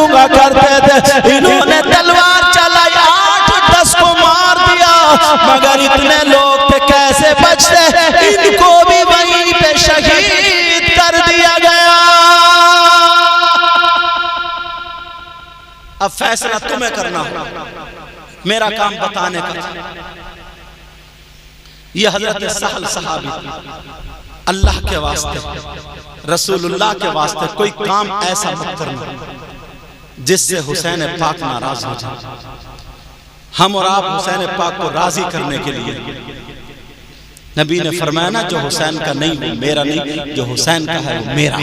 लूंगा करते थे। इन्होंने तलवार चलाई, 8-10 को मार दिया, मगर इतने लोग थे कैसे बचते, इनको भी वहीं पे शहीद कर दिया गया। अब फैसला तुम्हें करना हो, मेरा काम बताने का। ये हजरत सहल सहाबी, अल्लाह के वास्ते, रसूलुल्लाह के वास्ते कोई काम ऐसा मत करना जिससे हुसैन पाक नाराज हो जाए। हम और आप हुसैन पाक को राजी करने के लिए, नबी ने फरमाया ना, जो हुसैन का नहीं वो मेरा नहीं, जो हुसैन का है वो मेरा।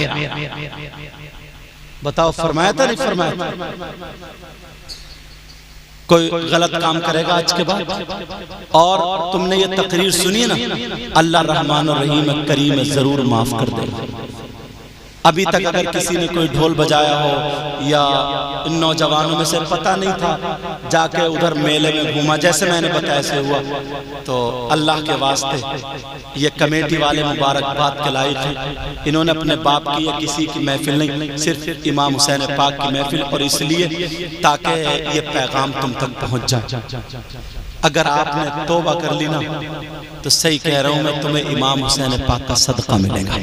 बताओ फरमाया था नहीं फरमाया? कोई गलत काम करेगा आज के बाद, और तुमने ये तकरीर सुनी ना, अल्लाह रहमान और रहीम करीम जरूर माफ कर देगा। अभी तक अगर किसी ने कोई ढोल बजाया हो या इन नौजवानों में से पता नहीं था, जाके उधर मेले में घूमा, जैसे मैंने बताया ऐसे हुआ, तो अल्लाह के वास्ते ये कमेटी वाले मुबारकबाद के लायक हैं। इन्होंने अपने बाप की या किसी की महफिल नहीं, सिर्फ इमाम हुसैन पाक की महफिल, और इसलिए ताकि ये पैगाम तुम तक पहुंच जाए। अगर आपने तौबा कर ली ना, तो सही कह रहा हूं मैं, तुम्हें इमाम हुसैन पाक का सदका मिलेगा।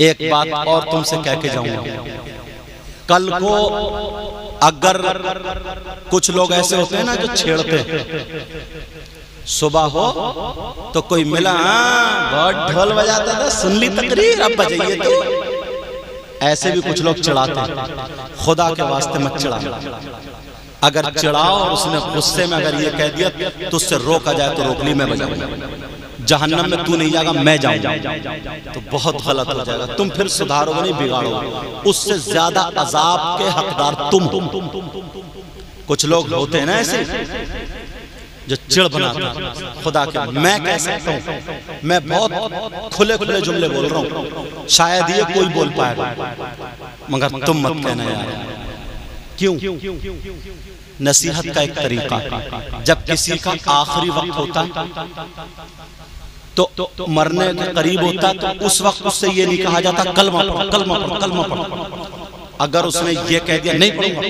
एक बात और तुमसे कह के जाऊंगा, कल को अगर कुछ लोग ऐसे होते हैं ना जो छेड़ते हैं, सुबह हो तो कोई मिला, बहुत ढोल बजाता था, सुन ली तकरीर, अब बजाइए तो, ऐसे भी कुछ लोग चिढ़ाते हैं। खुदा के वास्ते मत चिढ़ाना। अगर चिढ़ाओ और उसने गुस्से में अगर ये कह दिया तो उससे रोका जाए तो रोक ली, मैं बजाऊंगा, जहन्नम में तू नहीं जाएगा मैं जाऊंगा, तो बहुत गलत हो जाएगा। तुम फिर सुधारोगे नहीं, बिगाड़ोगे। उससे ज्यादा अजाब के हकदार तुम हो। कुछ लोग होते हैं ना ऐसे जो चिढ़ बनाते, खुदा के मैं कह सकता हूं, मैं बहुत खुले खुले जुमले बोल रहा हूं, शायद ये कोई बोल पाएगा, मगर तुम मत कहना यार। क्यों? नसीहत का एक तरीका, जब किसी का आखिरी वक्त होता तो मरने के करीब होता, तो उस वक्त उससे ये नहीं कहा जाता कलमा पढ़, कलमा पढ़, कलमा पढ़। अगर उसने ये कह दिया नहीं पढ़ूंगा,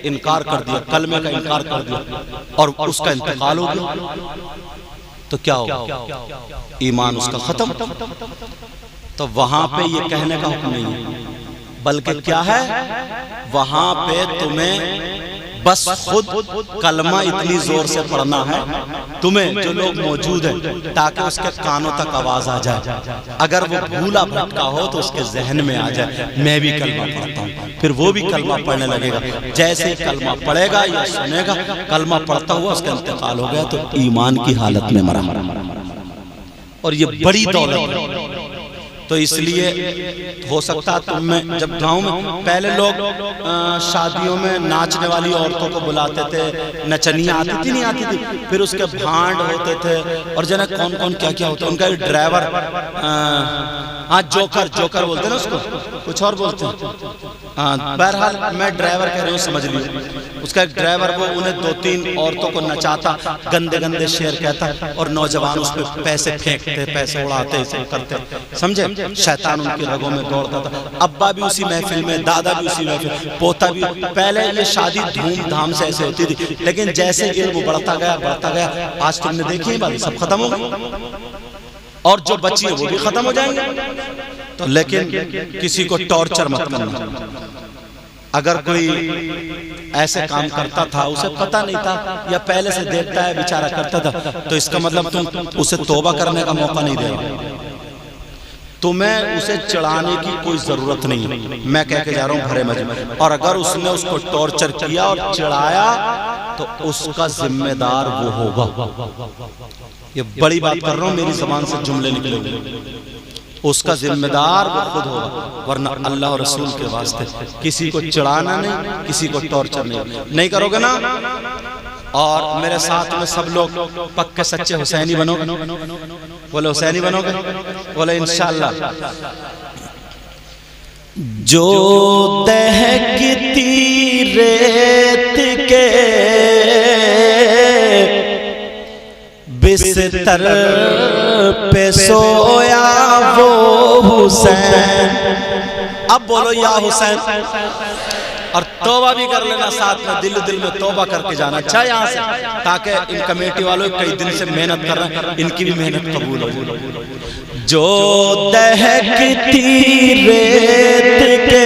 इनकार कर दिया, कलमे का इनकार कर दिया, और उसका इंतकाल हो गया, तो क्या होगा? ईमान उसका खत्म। तो वहां पे ये कहने का हुक्म नहीं है, बल्कि क्या है, वहां पे तुम्हें बस खुद कलमा इतनी जोर से पढ़ना है, तुम्हें जो लोग मौजूद हैं, ताकि उसके कानों तक आवाज आ जाए। अगर वो भूला भटका हो तो उसके जहन में आ जाए मैं भी कलमा पढ़ता हूँ, फिर वो भी कलमा पढ़ने लगेगा। जैसे ही कलमा पढ़ेगा या सुनेगा, कलमा पढ़ता हुआ उसका इंतकाल हो गया, तो ईमान की हालत में मरा। और ये बड़ी दौलत है। तो इसलिए हो सकता है तुम में, जब गांव में पहले लोग शादियों में नाचने वाली औरतों को बुलाते थे, नचनियाँ आती थी नहीं आती थी, फिर उसके भांड होते थे, और जना कौन कौन क्या क्या होता है, उनका ड्राइवर, हाँ जोकर, जोकर बोलते ना उसको, कुछ और बोलते हैं, हाँ बहरहाल मैं ड्राइवर कह रही हूँ, समझ लीजिए। उसका एक ड्राइवर, वो उन्हें 2-3 औरतों को नचाता, गंदे गंदे शेर कहता, और नौजवान उस पर पैसे फेंकते, पैसे उड़ाते, ऐसे करते, समझे? शैतान उनके रगों में दौड़ता था। अब्बा भी उसी महफिल में, दादा भी उसी महफिल, पोता भी। पहले ये शादी धूमधाम से ऐसे होती थी, लेकिन जैसे इल्म बढ़ता गया, आज तुमने देखी बात सब खत्म हो गई, और जो बची है वो भी खत्म हो जाएंगे। तो लेकिन किसी को टॉर्चर मत करना। अगर कोई ऐसे काम करता था, उसे पता नहीं था या पहले से देखता है बेचारा करता था, तो इसका मतलब तुम उसे तौबा करने का मौका नहीं दे रहे। तुम्हें उसे चढ़ाने की कोई जरूरत नहीं है, मैं कह के जा रहा हूं भरे मजे। और अगर उसने उसको टॉर्चर किया और चढ़ाया, तो उसका जिम्मेदार वो होगा। ये बड़ी बात कर रहा हूं, मेरी जबान से जुमले निकलेंगे। उसका जिम्मेदार वो खुद होगा, वरना अल्लाह और रसूल के वास्ते किसी को चढ़ाना नहीं, किसी को टॉर्चर नहीं करोगे ना। और मेरे साथ में सब लोग पक्के सच्चे हुसैनी बनोगे, बोले हुसैनी बनोगे, बोले इंशाअल्लाह। जो दहकती रेत के बिस्तर पे सोया वो हुसैन, अब बोलो या हुसैन, और तौबा भी कर लेना साथ में, दिल दिल में तौबा करके जाना। अच्छा यहाँ से, ताकि इन कमेटी वालों कई दिन से मेहनत कर रहे हैं, इनकी भी मेहनत कबूल हो। जो दहकती रेत के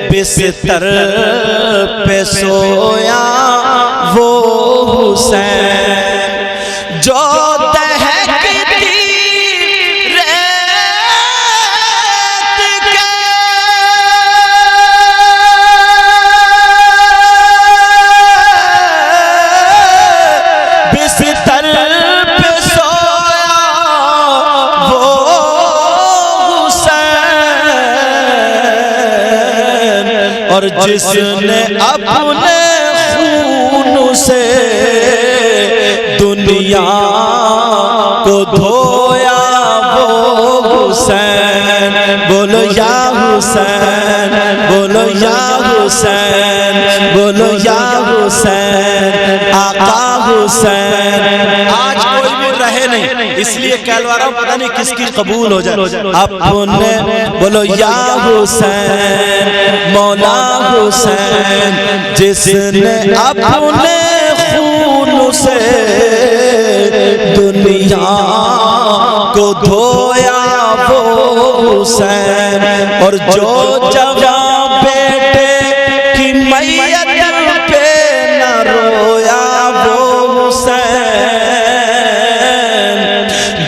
बिस्तर पे सोया वो हुसैन, जो दहकती रेत के बिस्तर पे सोया वो हुसैन, और जिसने अपने खून से दुनिया को धोया वो हुसैन। बोलो या हुसैन, बोलो या हुसैन, बोलो या हुसैन, आका हुसैन। आज कोई भी रहे नहीं, इसलिए कहलवा रहा हूं, पता नहीं किसकी कबूल हो जाए। अपने बोलो या हुसैन, मौला हुसैन, जिसने अपने खून से दुनिया को धोया वो हुसैन, और जो जवां बेटे की मैयत पे न रोया वो हुसैन,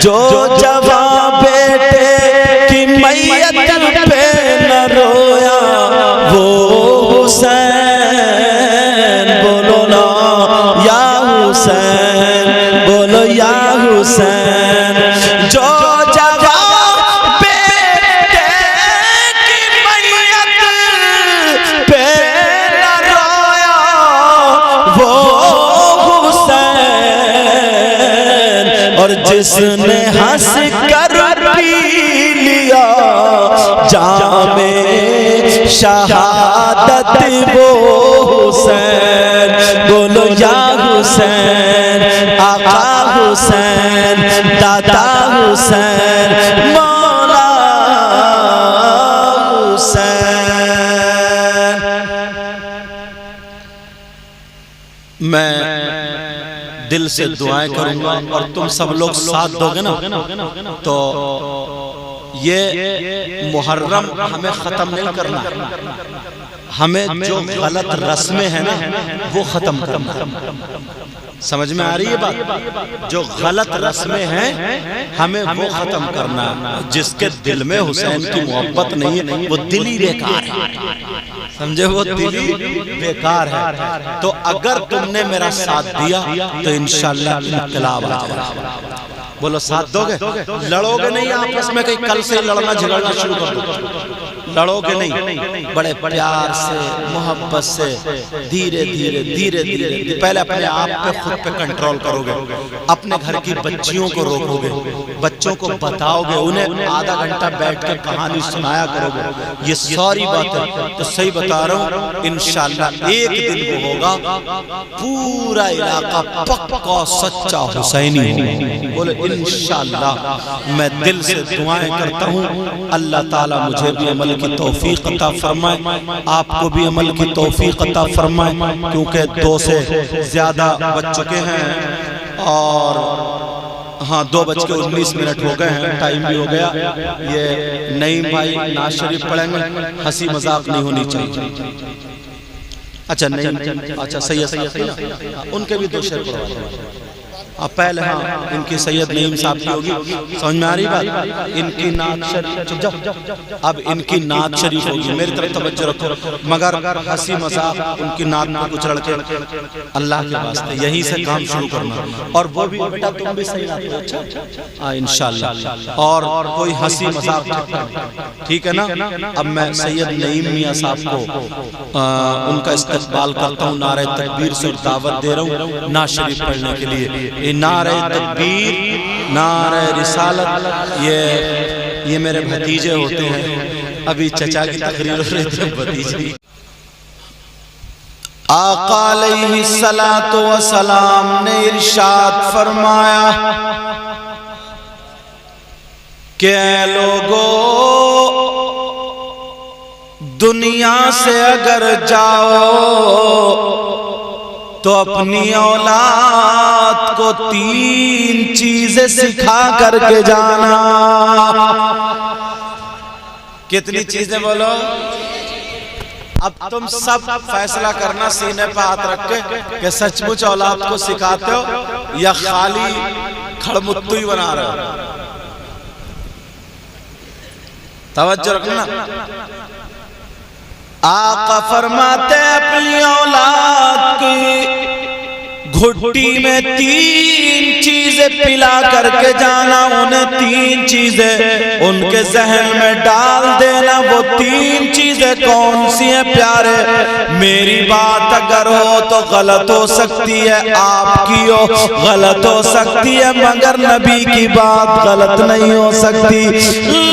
जो जवां बेटे की मैयत पे न रोया वो हुसैन। बोलो ना या हुसैन, बोलो या हुसैन, जो जवां बेटे की मैयत पे न रोया वो हुसैन, और जिसने हंस कर पी लिया जामे शहादत वो हुसैन। बोलो या हुसैन, आका हुसैन, दादा हुसैन, मौला हुसैन। मैं दिल से दुआएं करूंगा और तुम सब लोग साथ दोगे ना, तो ये मुहर्रम हमें खत्म नहीं करना, हमें जो गलत रस्में हैं ना वो खत्म करना। समझ में आ रही है बात? जो गलत रस्में हैं हमें वो खत्म करना। जिसके दिल में हुसैन की मोहब्बत नहीं है वो दिल ही बेकार है, समझे? वो दिल ही बेकार है। तो अगर तुमने मेरा साथ दिया तो इंशाअल्लाह इनकलाब आ जाएगा। बोलो साथ दोगे? लड़ोगे नहीं आपस में, कहीं कल से लड़ना झगड़ना शुरू कर दो, लड़ोगे नहीं, बड़े प्यार से मोहब्बत से धीरे धीरे धीरे धीरे पहले अपने आप पे खुद पे कंट्रोल करोगे, अपने घर की बच्चियों को रोकोगे, बच्चों को बताओगे, उन्हें आधा घंटा बैठ के कहानी सुनाया करोगे। ये सारी बातें तो सही बता रहा हूँ, इंशाअल्लाह एक दिन वो होगा पूरा इलाका पक्का सच्चा हुसैनी होगा। बोले इंशाअल्लाह। मैं दिल से दुआएं करता हूँ, अल्लाह ताला मुझे भी अमल की तौफीक अता फरमाए, आपको भी अमल की तौफीक अता फरमाए, क्योंकि 2 से ज्यादा बज चुके हैं और हाँ 2:19 हो गए हैं, टाइम भी हो गया। ये नईम भाई नाज शरीफ पढ़ेंगे, हंसी मजाक नहीं होनी चाहिए। अच्छा नहीं, अच्छा सैयद उनके भी 2 शेर पढ़वा। अब पहले हाँ इनकी सैयद नईम साहब की होगी, समझ में आ रही बात? इनकी नात शरीफ, अब इनकी नात शरीफ होगी, मेरी तरफ तवज्जो रखो, मगर हंसी मजाक उनकी नात में कुछ लड़के अल्लाह के वास्ते यहीं से काम शुरू करना। और वो भी बेटा तुम भी सही नात हो, अच्छा इंशाअल्लाह, और कोई हंसी मजाक ठीक है ना। अब मैं सैयद नईम मियां साहब को उनका इस्तकबाल करता हूँ, नारे तकबीर से दावत दे रहा हूँ नात शरीफ पढ़ने के लिए। नारे तकबीर, नारे रिसालत, ये मेरे भतीजे होते हैं। अभी चचा की तकरीर हो रही थी, भतीजे। आका अलैहिस्सलातु वस्सलाम ने इरशाद फरमाया कि लोगों दुनिया से अगर जाओ तो अपनी औलाद को 3 चीजें सिखा करके जाना। कितनी चीजें बोलो? अब तुम सब फैसला करना सीने पर हाथ रख के कि सचमुच औलाद को सिखाते हो या खाली खड़मुत्तू ही बना रहे हो। तवज्जो रखना। आका फरमाते अपनी औलाद की घुट्टी में 3 चीजें पिला करके जाना। उन्हें 3 चीजें उनके जहन में डाल देना। वो 3 चीजें कौन सी हैं प्यारे? मेरी बात अगर हो तो गलत हो सकती है, आपकी हो गलत हो सकती है, मगर नबी की बात गलत नहीं हो सकती।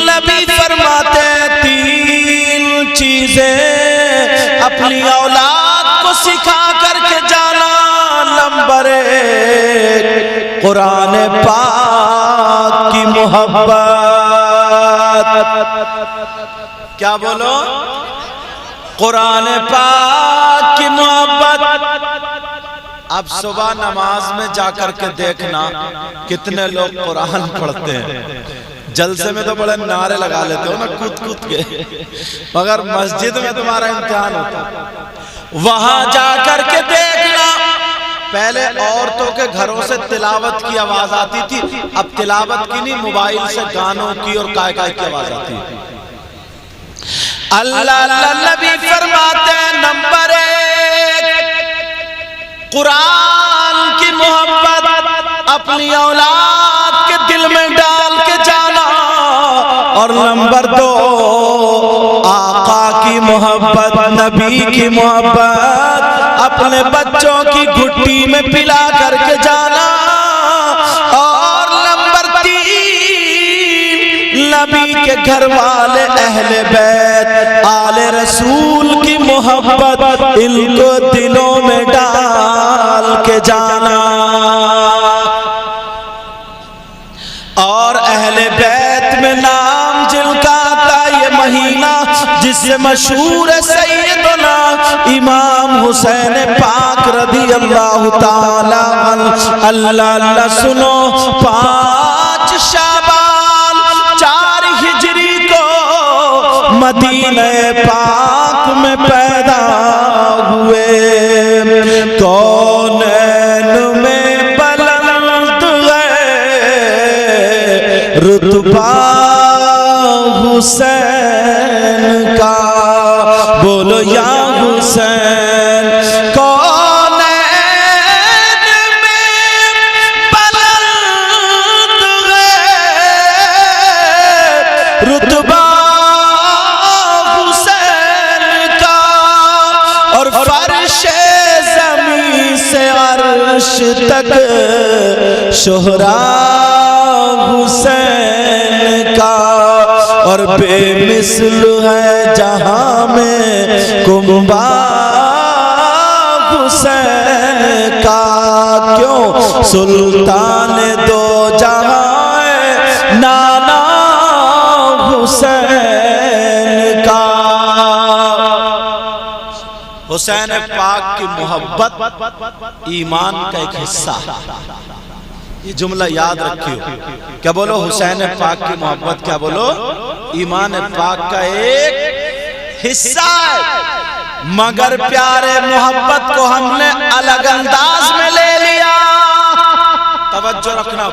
नबी फरमाते 3 चीजें अपनी औलाद को सिखा करके जाना। नंबर 1 कुरान पाक की मोहब्बत। क्या बोलो? कुरान पाक की मोहब्बत। अब सुबह नमाज में जाकर के देखना कितने लोग कुरान पढ़ते हैं। जलसे में तो बड़े नारे लगा लेते हो ना कूद कूद के, मगर मस्जिद में तुम्हारा इम्तिहान होता। वहां जाकर के देखना, पहले औरतों के घरों से तिलावत की आवाज आती थी, अब तिलावत की नहीं, मोबाइल से गानों की और काय काय की आवाज आती है। अल्लाह नबी फरमाते हैं नंबर 1 कुरान की मोहब्बत अपनी औलाद के दिल में डाल के जाना। और नंबर 2 आका की मोहब्बत, नबी की मोहब्बत अपने बच्चों की घुट्टी में पिला करके जाना। और नंबर 3 नबी के घर वाले अहले बैत आले रसूल की मोहब्बत इनको दिलों में डाल के जाना। और अहले बैत में नाम जिनका आता ये महीना जिससे मशहूर है सैयदना इमाम हुसैन पाक रदी अल्लाह ताला अन्हु। अल्लाह अल्लाह सुनो, 5 शाबान 4 हिजरी को मदीने पाक में पैदा हुए। कौनैन में बुलंद है रुतबा हुसैन का, बोलो या हुसैन। कौनैन में बुलंद है रुतबा हुसैन का, और फर्शे ज़मीं से अर्श तक शोहरा हुसैन का। और बेमिसल है जहां में कुंबा हुसैन का। क्यों? सुल्तान दो जहां नाना हुसैन का। हुसैन पाक की मोहब्बत ईमान का एक हिस्सा। ये जुमला याद रखियो। क्या बोलो? हुसैन पाक की मोहब्बत क्या बोलो? ईमान पाक का एक हिस्सा है। मगर प्यारे मोहब्बत को हमने अलग अंदाज में ले लिया। तवज्जो रखना।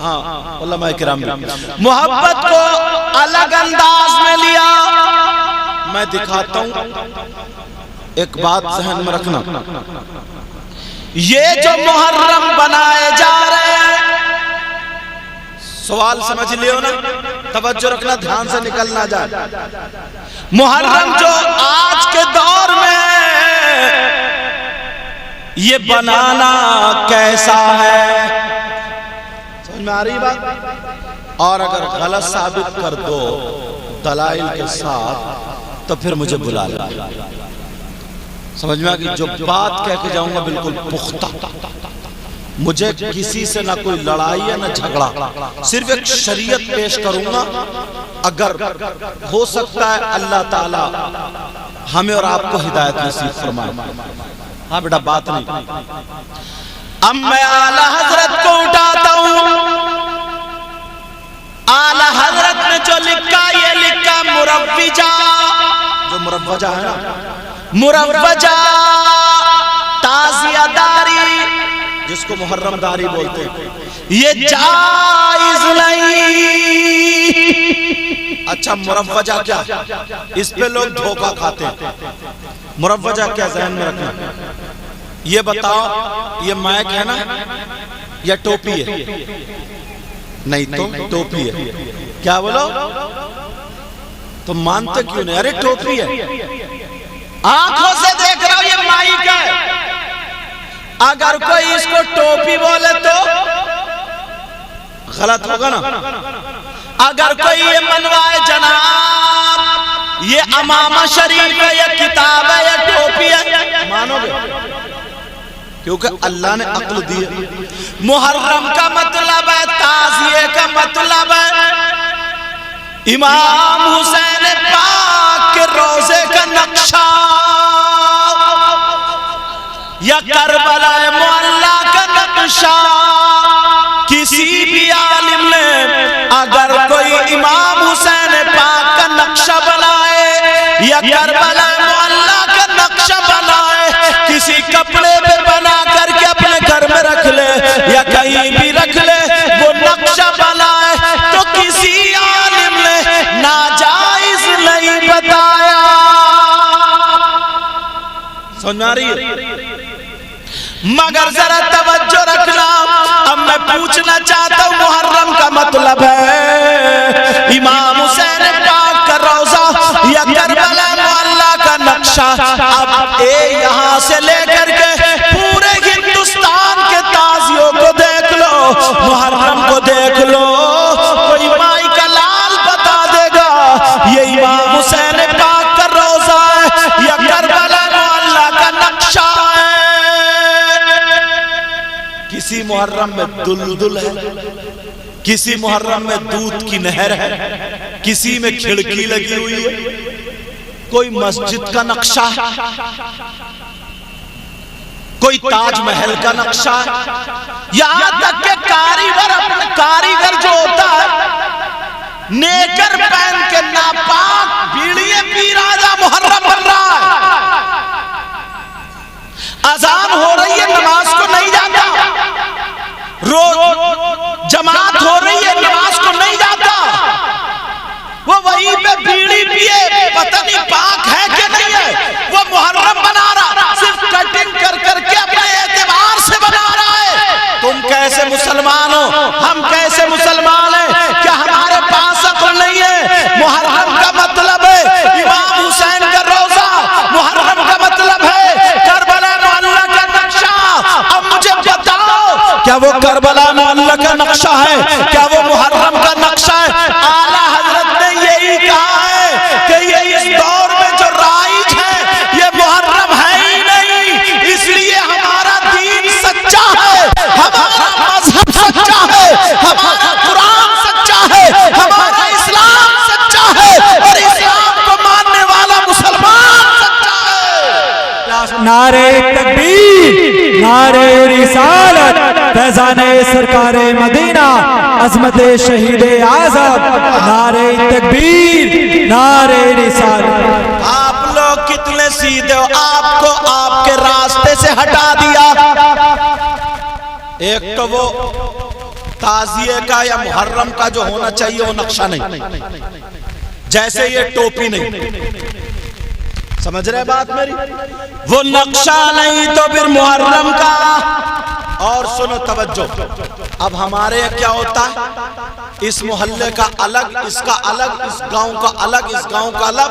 हाँ उलमा किराम, मोहब्बत को अलग अंदाज में लिया। मैं दिखाता हूं, एक बात ज़हन में रखना। ये जो मुहर्रम बनाए जा रहे हैं, सवाल समझ लियो ना, तवज्जो रखना, ध्यान से निकल ना जाए। मुहर्रम जो आज के दौर में ये बनाना कैसा है, समझ में आ रही बात? और अगर गलत साबित कर दो दलाइल के साथ तो फिर मुझे बुला लो। समझ में आ गई? जो बात कह के जाऊंगा बिल्कुल पुख्ता, मुझे किसी से ना कोई लड़ाई है ना झगड़ा, सिर्फ एक शरीयत पेश करूंगा। अगर हो सकता है अल्लाह ताला हमें और आपको हिदायत नसीब फरमाए। हाँ बेटा, बात नहीं। अब मैं आला हजरत को उठाता हूं। आला हजरत ने जो लिखा, ये लिखा मुरव्वजा, जो मुरव्वजा है ना, मुरव्वजा ताजियादारी, जिसको मुहर्रमदारी बोलते हैं, ये जायज नहीं। अच्छा, मुरव्वजा क्या? इस पे लोग धोखा खाते हैं। मुरव्वजा क्या, ज़हन में रखना। ये बताओ, ये माइक है ना या टोपी है? नहीं तो टोपी है। क्या बोलो? तो मानते क्यों नहीं? अरे टोपी है, आंखों से देख रहा हूं ये माइक है। अगर कोई इसको टोपी बोले तो गलत होगा ना। अगर कोई ये मनवाए जनाब ये अमामा शरीफ है, या किताब है, या टोपी है, मानोगे? क्योंकि अल्लाह ने अक्ल दी है। मुहर्रम का मतलब है, ताज़िये का मतलब है इमाम हुसैन पाक के रोजे का नक्शा, या करबला मुअल्ला का नक्शा। किसी भी आलिम ने अगर कोई इमाम हुसैन पाक का नक्शा बनाए या करबला मुअल्ला का नक्शा बनाए, किसी कपड़े पे बना करके अपने घर में रख ले या कहीं भी रख ले, वो नक्शा बनाए, तो किसी आलिम ने नाजायज नहीं बताया। समझ आ रही है? मगर जरा तवज्जो रखना। अब मैं पूछना चाहता हूं, मुहर्रम का मतलब है इमाम हुसैन पाक का रोजा या करबला मुअल्ला का नक्शा। अब यहां से लेकर के पूरे हिंदुस्तान के ताजियों को देख लो, मुहर्रम को देख लो, कोई माई का लाल बता देगा ये इमाम हुसैन पाक का रोजा है या करबला मुअल्ला का नक्शा है। किसी मुहर्रम में दुलदुल है, किसी मुहर्रम में दूध की नहर है, किसी में खिड़की लगी हुई है, कोई मस्जिद का नक्शा, कोई ताजमहल का नक्शा। यहां तक के कारीगर जो होता है नेकर पहन के नापाक बीड़िए पी राजा मुहर्रम बन रहा है। अजान हो रही है, नमाज को नहीं जाता, रोज जमात हो रही है, नमाज को नहीं जाता, वो वहीं पे बीड़ी पिए, पता नहीं पाक है कि नहीं है, वो मुहर्रम बना रहा, सिर्फ कटिंग कर करके अपने एतबार से बना रहा है। तुम कैसे मुसलमान हो, हम कैसे मुसलमान हैं? क्या हमारे पास अक्ल नहीं है? मुहर्रम का मतलब है इमाम हुसैन का रोजा, मुहर्रम का मतलब है करबला मुअल्ला का नक्शा। अब मुझे बताओ, क्या वो करबला मुअल्ला का नक्शा है? क्या वो मुहर्रम का नक्शा है? आला हजरत ने यही कहा है कि ये इस दौर में जो राइज है ये मुहर्रम है ही नहीं। इसलिए हमारा दीन सच्चा है, हमारा मजहब सच्चा है, हमारा कुरान सच्चा है, हमारा इस्लाम सच्चा है, और इस्लाम को मानने वाला मुसलमान सच्चा है। नारे तकबीर, नारे रिसालत, फैज़ाने सरकारे मदीना, अज़मत शहीद आज़म, नारे तकबीर, नारे रिसालत। आप लोग कितने सीधे हो, आपको आपके रास्ते से हटा दिया। एक तो वो ताज़िये का या मुहर्रम का जो होना चाहिए वो नक्शा नहीं, जैसे ये टोपी नहीं, समझ रहे बात मेरी? वो नक्शा नहीं तो फिर मुहर्रम का। और सुनो तवज्जो, अब हमारे यहाँ क्या होता है, इस मोहल्ले का अलग, इसका अलग, इस गांव का अलग, इस गांव का अलग,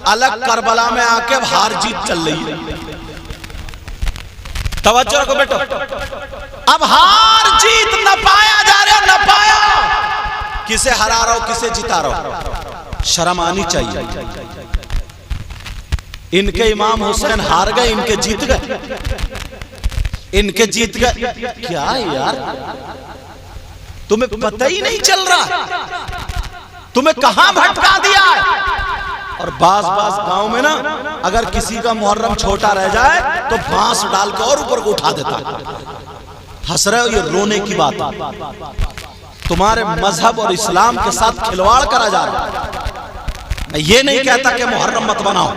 अलग करबला में आके हार जीत चल रही है। तवज्जो रखो बेटो, अब हार जीत न पाया जा रहा, न पाया, किसे हरा रहा हो, किसे जिता रहा हो, शर्म आनी चाहिए। इनके इमाम हुसैन हार गए, इनके जीत गए। इनके जीत गए। क्या है यार, तुम्हें पता ही नहीं चल रहा, तुम्हें कहां भटका दिया है। और बास गांव में ना अगर किसी का मुहर्रम छोटा रह जाए तो बांस डाल के और ऊपर को उठा देता है। हंस रहे हो, ये रोने की बात है। तुम्हारे मजहब और इस्लाम के साथ खिलवाड़ करा जा रहा है। मैं ये नहीं कहता कि मुहर्रम मत बनाओ,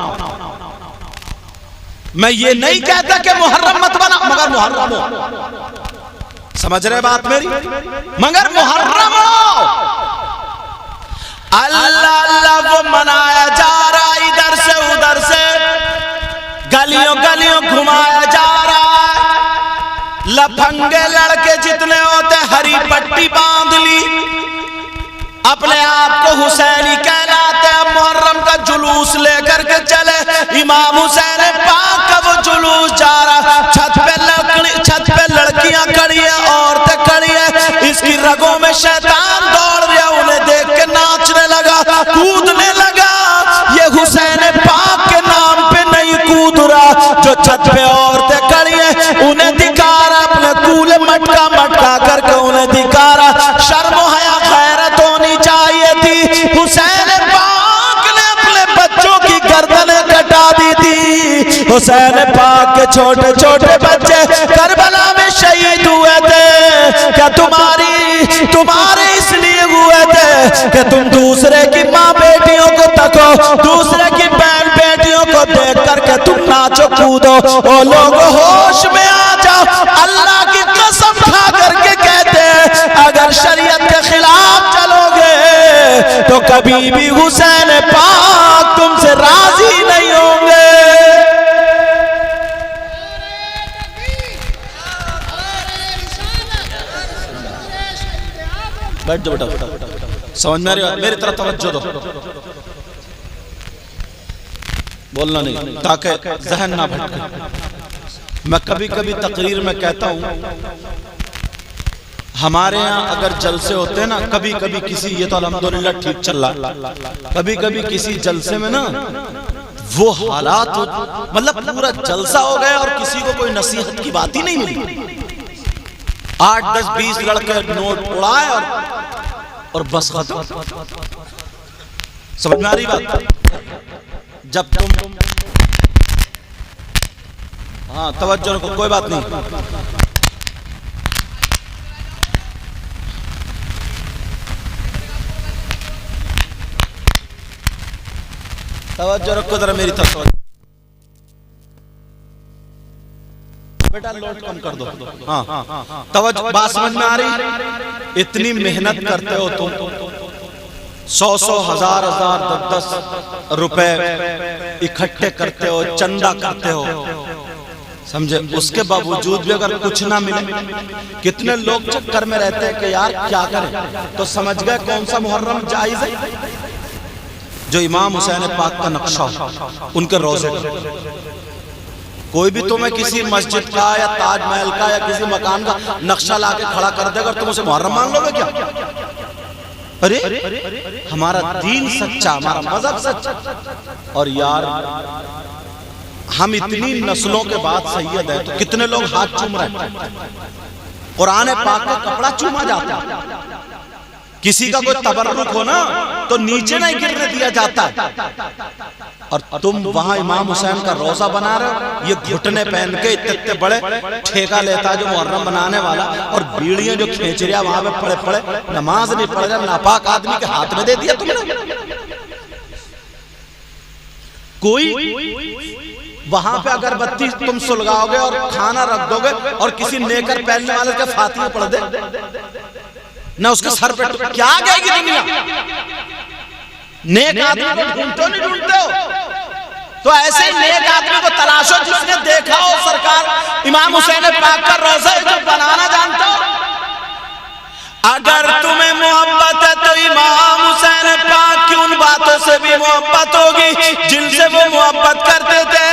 मैं ये नहीं कहता कि मुहर्रम मत बनाओ, मगर मुहर्रम हो। समझ रहे बात मेरी? मगर मुहर्रम हो। अल्लाह अल्लाह वो मनाया जा रहा, इधर से उधर से गलियों गलियों घुमाया जा रहा है। लफंगे लड़के जितने होते हरी पट्टी बांध ली, अपने आप को हुसैनी कहलाते हैं। मुहर्रम का जुलूस लेकर के चले, इमाम हुसैन पाक का वो जुलूस जा रहा। छत पे लड़कियां खड़ी हैं, औरतें खड़ी हैं, इसकी रगों में शैतान दौड़ रहा, उन्हें देख के नाचने लगा, कूदने लगा। ये हुसैन पाक के नाम पे नहीं कूद रहा, जो छत पे औरतें खड़ी हैं उन्हें दिखा रहा, अपने कूले मटका मटका करके उन्हें दिखा रहा। शर्म हया गैरत होनी चाहिए थी। हुसैन पाक ने अपने बच्चों की गर्दनें कटा दी थी। हुसैन पाक के छोटे छोटे बच्चे करबला में शहीद हुए थे। क्या तुम्हारे इसलिए हुए थे कि तुम दूसरे की माँ बेटियों को तको, दूसरे की बहन बेटियों को देख करके तुम नाचो कूदो। ओ लोग होश में आ जाओ, अल्लाह की कसम खा करके कहते हैं अगर शरीयत के खिलाफ चलोगे तो कभी भी हुसैन पाक तुमसे राजी नहीं होंगे। बैठ जाओ बेटा, समझ में आ रही है? मेरी तरफ तवज्जो दो, बोलना नहीं ताकि जहन ना भटके। मैं कभी कभी तकरीर में कहता हूं, हमारे यहाँ अगर जलसे होते हैं ना, कभी कभी किसी, ये तो अल्हम्दुलिल्लाह ठीक चल रहा, कभी कभी किसी जलसे में ना वो हालात मतलब पूरा जलसा हो गया और किसी को कोई नसीहत की बात ही नहीं मिली। 8, 10, 20 लड़के नोट उड़ाए और बस खत्म। समझ में आ रही बात? जब तुम, हाँ तवज्जो रखो, कोई बात नहीं। तवज्जो रखो जरा मेरी तरफ, बेटा लोड कम कर दो। हाँ तवज्जो, बात समझ में आ रही? इतनी मेहनत करते हो तुम, 100 हजार 10 रुपए इकट्ठे करते हो, चंदा करते हो, समझे? उसके बावजूद भी अगर कुछ ना मिले, कितने लोग चक्कर में रहते हैं कि यार क्या करें। तो समझ गए कौन सा मुहर्रम जायज है? जो इमाम हुसैन पाक का नक्शा, उनके रोजे का। कोई भी तुम्हें किसी मस्जिद का या ताजमहल का या किसी मकान का नक्शा लाके खड़ा कर देगा, तुम उसे मुहर्रम मान लोगे क्या? अरे हमारा दीन सच्चा, हमारा मजहब सच्चा। और यार हम इतनी नस्लों के बाद सैयद है, तो कितने लोग हाथ चूम रहे हैं, कुरान पाक का कपड़ा चूमा जाता है। किसी का कोई तबर्रुक हो ना तो नीचे नहीं गिरने दिया जाता है। और तुम वहां इमाम हुसैन का रोजा बना रहे हो, ये घुटने पहन के इतने बड़े ठेका लेता है जो मुहर्रम बनाने वाला, और बीड़ियां जो खींच रहा वहां पे पड़े पड़े नमाज नहीं पढ़ रहा, नापाक आदमी के हाथ में दे दिया तुमने। कोई वहां पे अगरबत्ती तुम सुलगाओगे और खाना रख दोगे और किसी नेकर पहनने वाले के फातिहा पढ़ दे ना, उसके सर पे क्या गएगी दुनिया? नेक आदमी को ढूंढते नहीं ढूंढते हो? तो ऐसे ही नेक आदमी को तलाशो जिसने देखा हो सरकार इमाम हुसैन पाक का रोजा जो बनाना जानता हो। अगर तुम्हें मोहब्बत है तो इमाम हुसैन पाक की उन बातों से भी मोहब्बत होगी जिनसे वो मोहब्बत करते थे।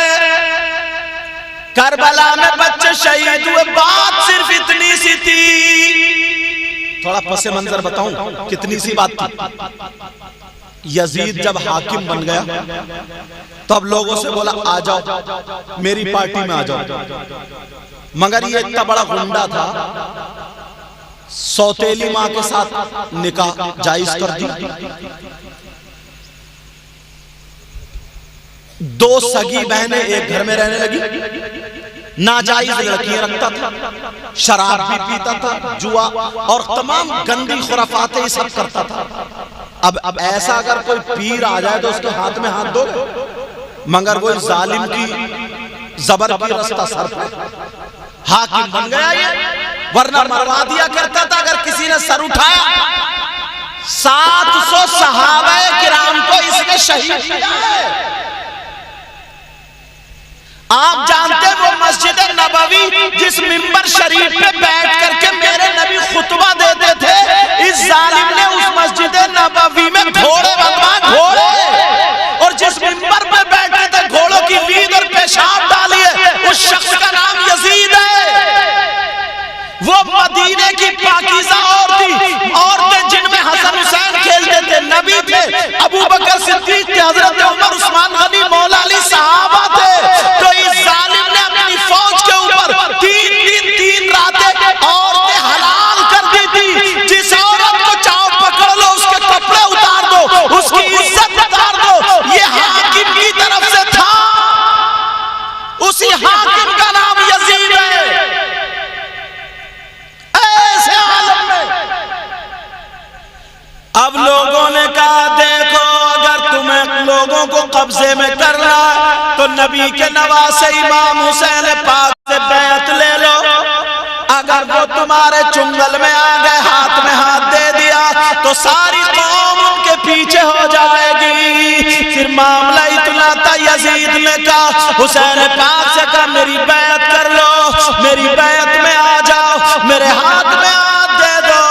करबला में बच्चे शहीद हुए, बात सिर्फ इतनी सी थी। थोड़ा पसे मंजर बताऊं कितनी सी बात थी। यजीद जब हाकिम बन गया तो अब लोगों से बोला आ जाओ मेरी पार्टी में आ जाओ। मगर ये इतना बड़ा गुंडा था, सौतेली मां के साथ निकाह जायज कर दी। दो सगी बहनें एक घर में रहने लगी, नाजायज लड़कियां रखता था, शराब भी पीता था, जुआ और तमाम गंदी खुराफातें ये सब करता था। अब ऐसा अगर कोई पीर आ जाए तो उसके हाथ में हाथ दो, मगर वो जालिम की जबर की रास्ता सर पे हाकिम बन गया ये, वरना मरवा दिया करता था अगर किसी ने सर उठाया। 700 सहाबाए किराम को इसने शहीद किया है। आप जानते वो मस्जिद नबवी जिस मिंबर शरीफ पे बैठ करके मेरे नबी खुतबा देते थे, इस जालिम ने उस मस्जिद नबवी में घोड़े बनवाए, घोड़े, और जिस मिंबर पे बैठे थे घोड़ों की लीद और पेशाब डाली है, उस शख्स का नाम यजीद है। वो मदीने की पाकीज़ा औरतें जिनमें हसन हुसैन खेलते थे नबी थे, अबू बकर सिद्दीक थे, हजरत उमर, उस्मान गनी, मौला अली साहबा थे। तो इस जालिम ने अपनी फौज के ऊपर 3 दिन 3 रातें औरतें हलाल कर दी थी। जिस औरत को चाहो पकड़ लो, उसके कपड़े उतार दो, उसकी इज्जत उतार दो। ये हाकिम की तरफ से था, उसी हाकिम का नाम यजीद है। ऐसे आलम में अब लोगों ने कहा देखो अगर तुम्हें लोगों को कब्जे में करना है तो नबी के नवासे इमाम हुसैन पाक से बैत ले लो। अगर वो तुम्हारे चुंगल में आ गए, हाथ में हाथ दे दिया, तो सारी कौम उनके पीछे हो जाएगी। फिर मामला इतना था, यजीद ने कहा हुसैन पाक से कहा मेरी बैत कर लो, मेरी बैत में आ जाओ, मेरे हाथ में हाथ दे दो,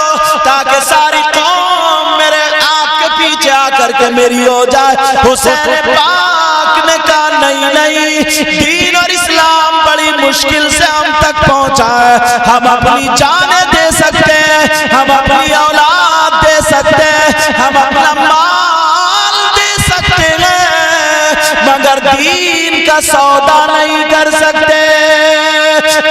ताकि सारी कौम मेरे आपके पीछे आकर के मेरी हो जाए। हुसैन पाक ने कहा नहीं नहीं, दीन और इस्लाम बड़ी मुश्किल से हम तक पहुंचा है, हम अपनी जानें दे सकते हैं, हम अपनी औलाद दे सकते हैं, हम अपना माल दे सकते हैं, मगर दीन का सौदा नहीं कर सकते।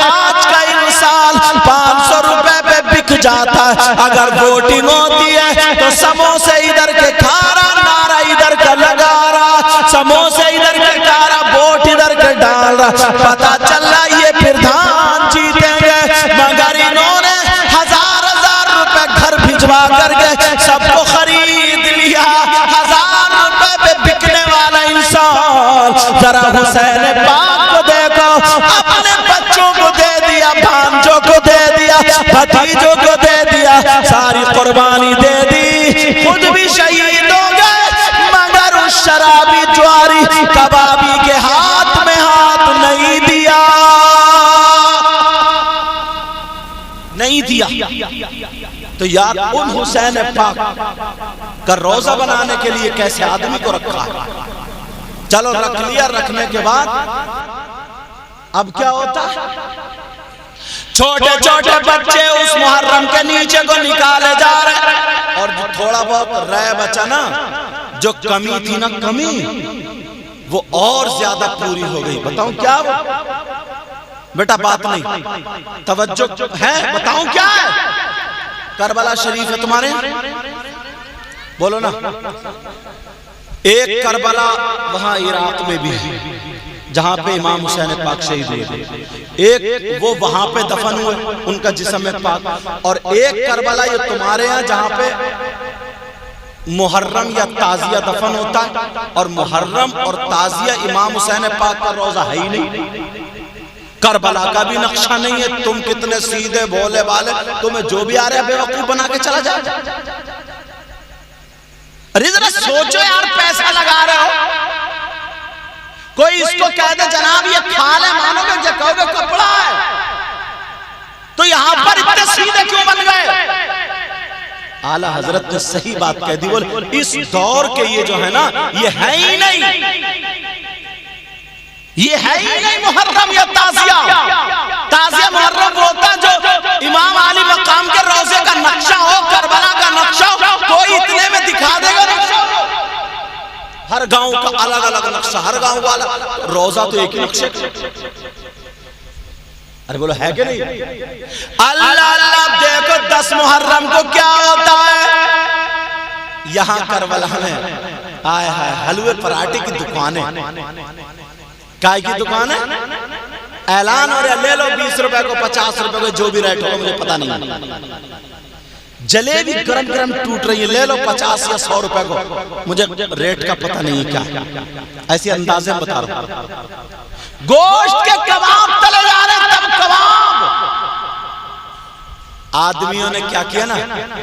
आज का इंसान 500 रुपए पे बिक जाता है। अगर वोटिंग होती है तो समोसे इधर के खा रहा, नारा इधर का लगा रहा, समोसे इधर के खा रहा, वोट इधर के डाल रहा। पता चल रहा ये प्रधान जीतेंगे, मगर इन्होंने 1000 रुपए घर भिजवा करके सबको खरीद लिया। 1000 रुपए पे बिकने वाला इंसान, जरा हुसैन पाक को देखो, अपने बच्चों को दे दिया, भांजों को दे दिया, भतीजों को दे दिया, सारी कुर्बानी दे दी, खुद भी शहीद हो गए, मगर उस शराबी ज्वारी कबाबी के हाथ में हाथ नहीं दिया, नहीं दिया। तो यार उन हुसैन पाक का रोजा बनाने के लिए कैसे आदमी को रखा है। चलो रख लिया, रखने के बाद अब क्या होता है, छोटे छोटे बच्चे उस मुहर्रम के नीचे को निकाले जा रहे हैं, और जो थोड़ा बहुत रह बचा ना, जो कमी थी ना, कमी वो और ज्यादा पूरी हो गई। बताऊं क्या वो? बेटा बात नहीं, तवज्जो है, बताऊं क्या है? करबला शरीफ है तुम्हारे, बोलो ना। एक करबला वहां इराक में भी है जहां पे इमाम हुसैन पाक शहीद हुए, एक वो वहां पे दफन हुए उनका जिस्म पाक, और एक करबला ये तुम्हारे यहाँ जहां पे मुहर्रम या ताजिया दफन होता है, और मुहर्रम और ताजिया इमाम हुसैन पाक का रोजा है ही नहीं। करबला का भी नक्शा नहीं है। तुम कितने सीधे भोले वाले, तुम्हें जो भी आ रहा है बेवकूफ बना के चला जाए। अरे जरा सोचो यार, पैसा लगा रहे हो, कोई इसको कह दे जनाब ये खा ले, मानोगे जो कहोगे कपड़ा है, तो यहां पर इतने सीधे क्यों बन गए? आला हजरत ने सही बात कह दी, बोले इस दौर के ये जो है ना, ये है ही नहीं, ये है ही नहीं मुहर्रम या ताजिया। ताजिया मुहर्रम होता जो इमाम आली मकाम के रोजे का नक्शा हो, करबला का नक्शा हो, कोई इतने में दिखा देगा नक्शा। हर गांव का अलग अलग नक्शा, हर गांव वाला रोजा तो एक ही नक्शे। अरे बोलो है कि नहीं? अल्लाह अल्लाह देखो 10 मुहर्रम को क्या होता है यहाँ करबला में। आए हाय हलवे पराठे की दुकानें, काय की दुकान है, ऐलान हो रहा ले लो 20 रुपए को 50 रुपए को जो भी रेट होगा मुझे पता नहीं। जलेबी गरम गरम टूट रही है ले लो 50 या 100 रुपए को, मुझे रेट का पता नहीं है क्या। ऐसे अंदाजे में बता रहा हूं। गोश्त के कबाब तले जा रहे तब कबाब। आदमियों ने क्या किया ना,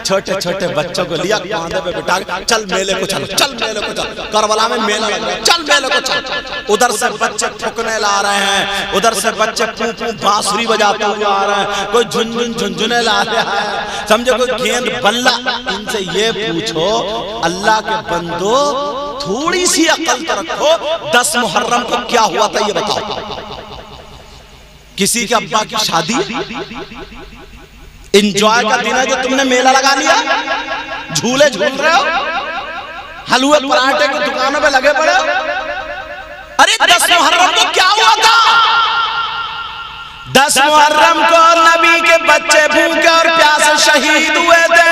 छोटे छोटे बच्चों को लिया कांधे पे बिठा के चल मेले को चल, चल मेले को चल, करबला में मेला लग रहा है, चल मेले को चल। उधर से बच्चे फुकने ला रहे हैं, उधर से बच्चे पू बांसुरी बजाते हुए आ रहे हैं, कोई झुनझुन झुनझुने ला रहा है, समझो कोई गेंद बल्ला। इनसे ये पूछो अल्लाह के बंदो थोड़ी सी अकल तो रखो, 10 मुहर्रम को क्या हुआ था ये बताओ। किसी के अब्बा की शादी इंजॉय का दिन है जो तुमने मेला लगा लिया, झूले झूल रहे हो, हलवे पराठे की दुकानों पे लगे पड़े हो। अरे 10 मुहर्रम को क्या हुआ था? 10 मुहर्रम को नबी के बच्चे भूखे और प्यासे शहीद हुए थे।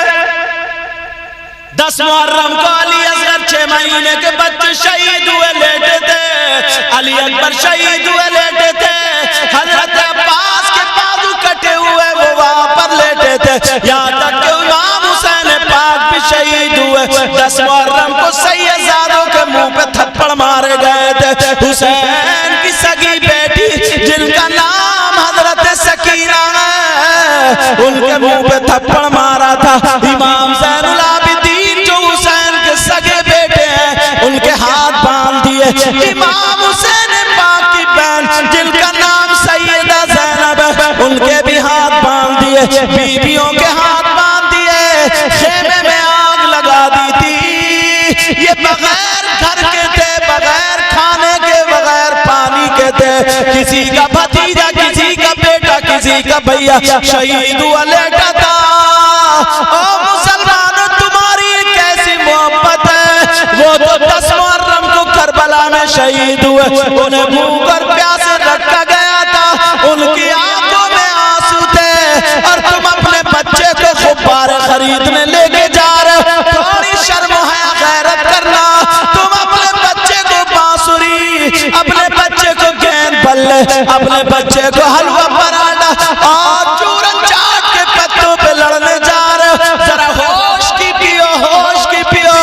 10 मुहर्रम को अली असगर 6 महीने के बच्चे शहीद हुए लेटे थे, अली अकबर शहीद हुए लेटे थे, हजरत अब्बास के बाजू कटे हुए वो वहां पर लेटे थे, यहाँ तक कि इमाम हुसैन पाक भी शहीद हुए। 10 मुहर्रम को सैयदजादों के मुंह पे थप्पड़ मारे गए थे। हुसैन की सगी बेटी जिनका नाम हजरत सकीना है, उनके मुंह पे थप्पड़ मारा था। इमाम ज़ैनुल आबिदीन जो हुसैन के सगे बेटे हैं उनके हाथ बांध दिए। इमाम हुसैन पाक की बहन जिनका नाम सैयदा ज़ैनब है उनके भी हाथ बांध दिए, बीबियों के हाथ बांध दिए, खेमे में आग लगा दी थी। ये बगैर घर के थे, बगैर खाने के, बगैर पानी के थे। किसी का भतीजा, किसी का बेटा, किसी का भैया शहीद हुआ लेटा था। ओ मुसलमानों तुम्हारी कैसी मोहब्बत है। वो तो 10 मुहर्रम को करबला में शहीद हुए, उन्हें भूख और प्यास रखा गया था, उनकी आंखों में आंसू थे और तुम अपने बच्चे को गुब्बारे खरीदने लेके जा रहे हो। थोड़ी शर्म है गैरत करना। तुम अपने बच्चे को बांसुरी, अपने बच्चे को गेंद बल्ले, अपने बच्चे को हलवा पराठा और चूरन चाट के पत्तों पे लड़ने जा रहे हो। जरा होश की पियो, होश की पियो।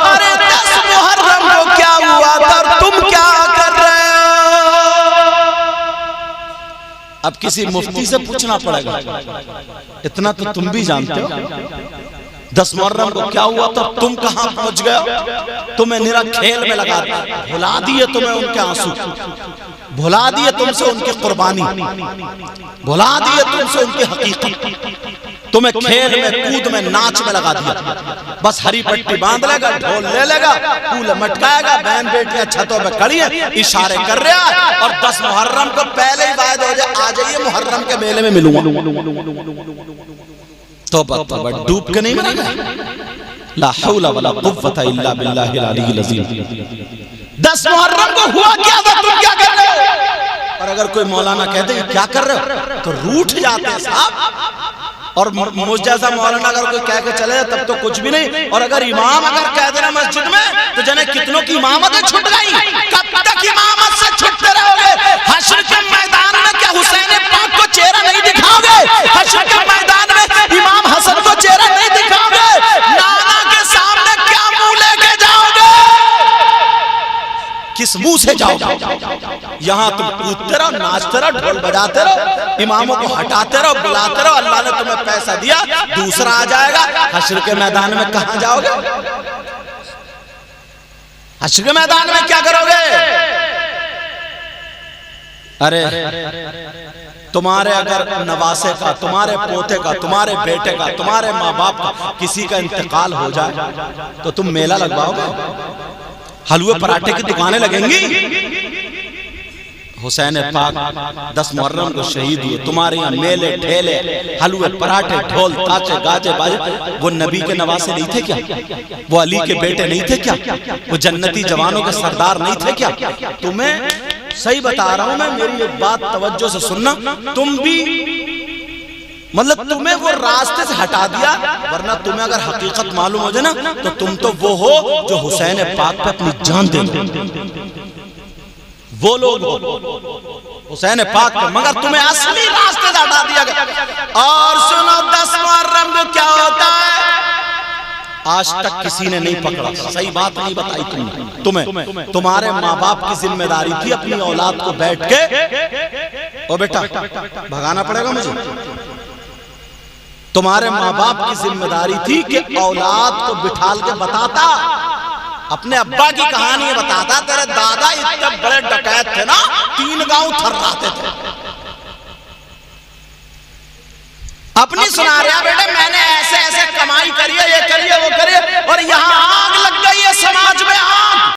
अरे 10 मुहर्रम को क्या हुआ था और तुम क्या कर रहे हो? अब किसी मुफ्ती से पूछना पड़ेगा, इतना तो तुम भी जानते हो। 10 मुहर्रम को क्या हुआ था, तुम कहां पहुंच गए? तुम्हें निरा खेल में लगा दिया, भुला दिए तुम्हें उनके आंसू, भुला दिए तुमसे उनकी कुर्बानी, भुला दिए तुमसे उनकी हकीकत, तुम्हें खेल में कूद में नाच में लगा दिया। बस हरी पट्टी बांध लेगा, ढोल ले लेगा, फूल मटकाएगा, बहन बेटियां छतों पे खड़ी हैं, इशारे कर रहा है। और 10 मुहर्रम को पहले ही वायदा हो जाए, आ जाइए मुहर्रम के मेले में मिलूंगा। तौबा डूब के नहीं मरेगा। ला हौला वला कुव्वता इल्ला बिल्लाहिल अलीय्यिल अज़ीम। 10 मुहर्रम को हुआ क्या था, तुम क्या कर रहे हो? और अगर कोई मौलाना कहते हैं क्या कर रहे हो तो रूठ जाते हैं साहब। और मुझ जैसा मौलाना अगर कोई कह के चले तब तो कुछ भी नहीं। और अगर इमाम अगर कह देना मस्जिद में तो जने कितनों की इमामतें छूट गई। कब तक इमामत से छुटते रहोगे? हश्र के मैदान में क्या हुसैन पाक को चेहरा नहीं दिखाओगे? हश्र के मैदान में इमाम हसन को चेहरा नहीं दिखाओगे? नाना के सामने क्या मुंह लेके जाओगे? किस मुंह से जाओगे? यहाँ तुम कूदते रहो, नाचते रहो, ढोल बजाते रहो, इमामों को हटाते रहो, बुलाते रहो। अल्लाह ने तुम्हें पैसा दिया, दूसरा आ जाएगा। हश्र के मैदान में कहां जाओगे? हश्र के मैदान में क्या करोगे? अरे तुम्हारे अगर नवासे का, तुम्हारे पोते का, तुम्हारे बेटे का, तुम्हारे माँ बाप का किसी का इंतकाल हो जाए तो तुम मेला लगवाओगे? हलवे पराठे की दुकानें लगेंगी? हुसैन पाक 10 मुहर्रम को शहीद हुए, तुम्हारे यहाँ मेले ठेले, हलवे पराठे, ढोल ताचे गाजे बाजे। वो नबी के नवासे नहीं थे क्या? वो अली के बेटे नहीं थे क्या? वो जन्नती जवानों के सरदार नहीं थे क्या? तुम्हें सही बता रहा हूं मैं, मेरी एक बात तवज्जो से सुनना। तुम भी मतलब तुम्हें वो रास्ते से हटा दिया, वरना तुम्हें अगर हकीकत मालूम हो जाए ना तो तुम तो वो हो जो हुसैन पाक पे अपनी जान दे दो, वो लोग हो हुसैन पाक पे, मगर तुम्हें असली रास्ते से हटा दिया गया। और सुनो 10 मुहर्रम को क्या होता है, आज तक किसी ने नहीं पकड़ा। सही बात नहीं बताई तुमने, तुम्हें तुम्हारे माँ बाप की जिम्मेदारी थी अपनी औलाद को बैठ के, ओ बेटा भगाना पड़ेगा मुझे, तुम्हारे माँ बाप की जिम्मेदारी थी कि औलाद को बिठाल के बताता, अपने अब्बा की कहानी बताता, तेरे दादा इतने बड़े डकैत थे ना 3 गांव थर्राते थे। अपनी सुना रहा बेटे मैंने ऐसे ऐसे कमाई करी है, ये करिए वो करिए, और यहाँ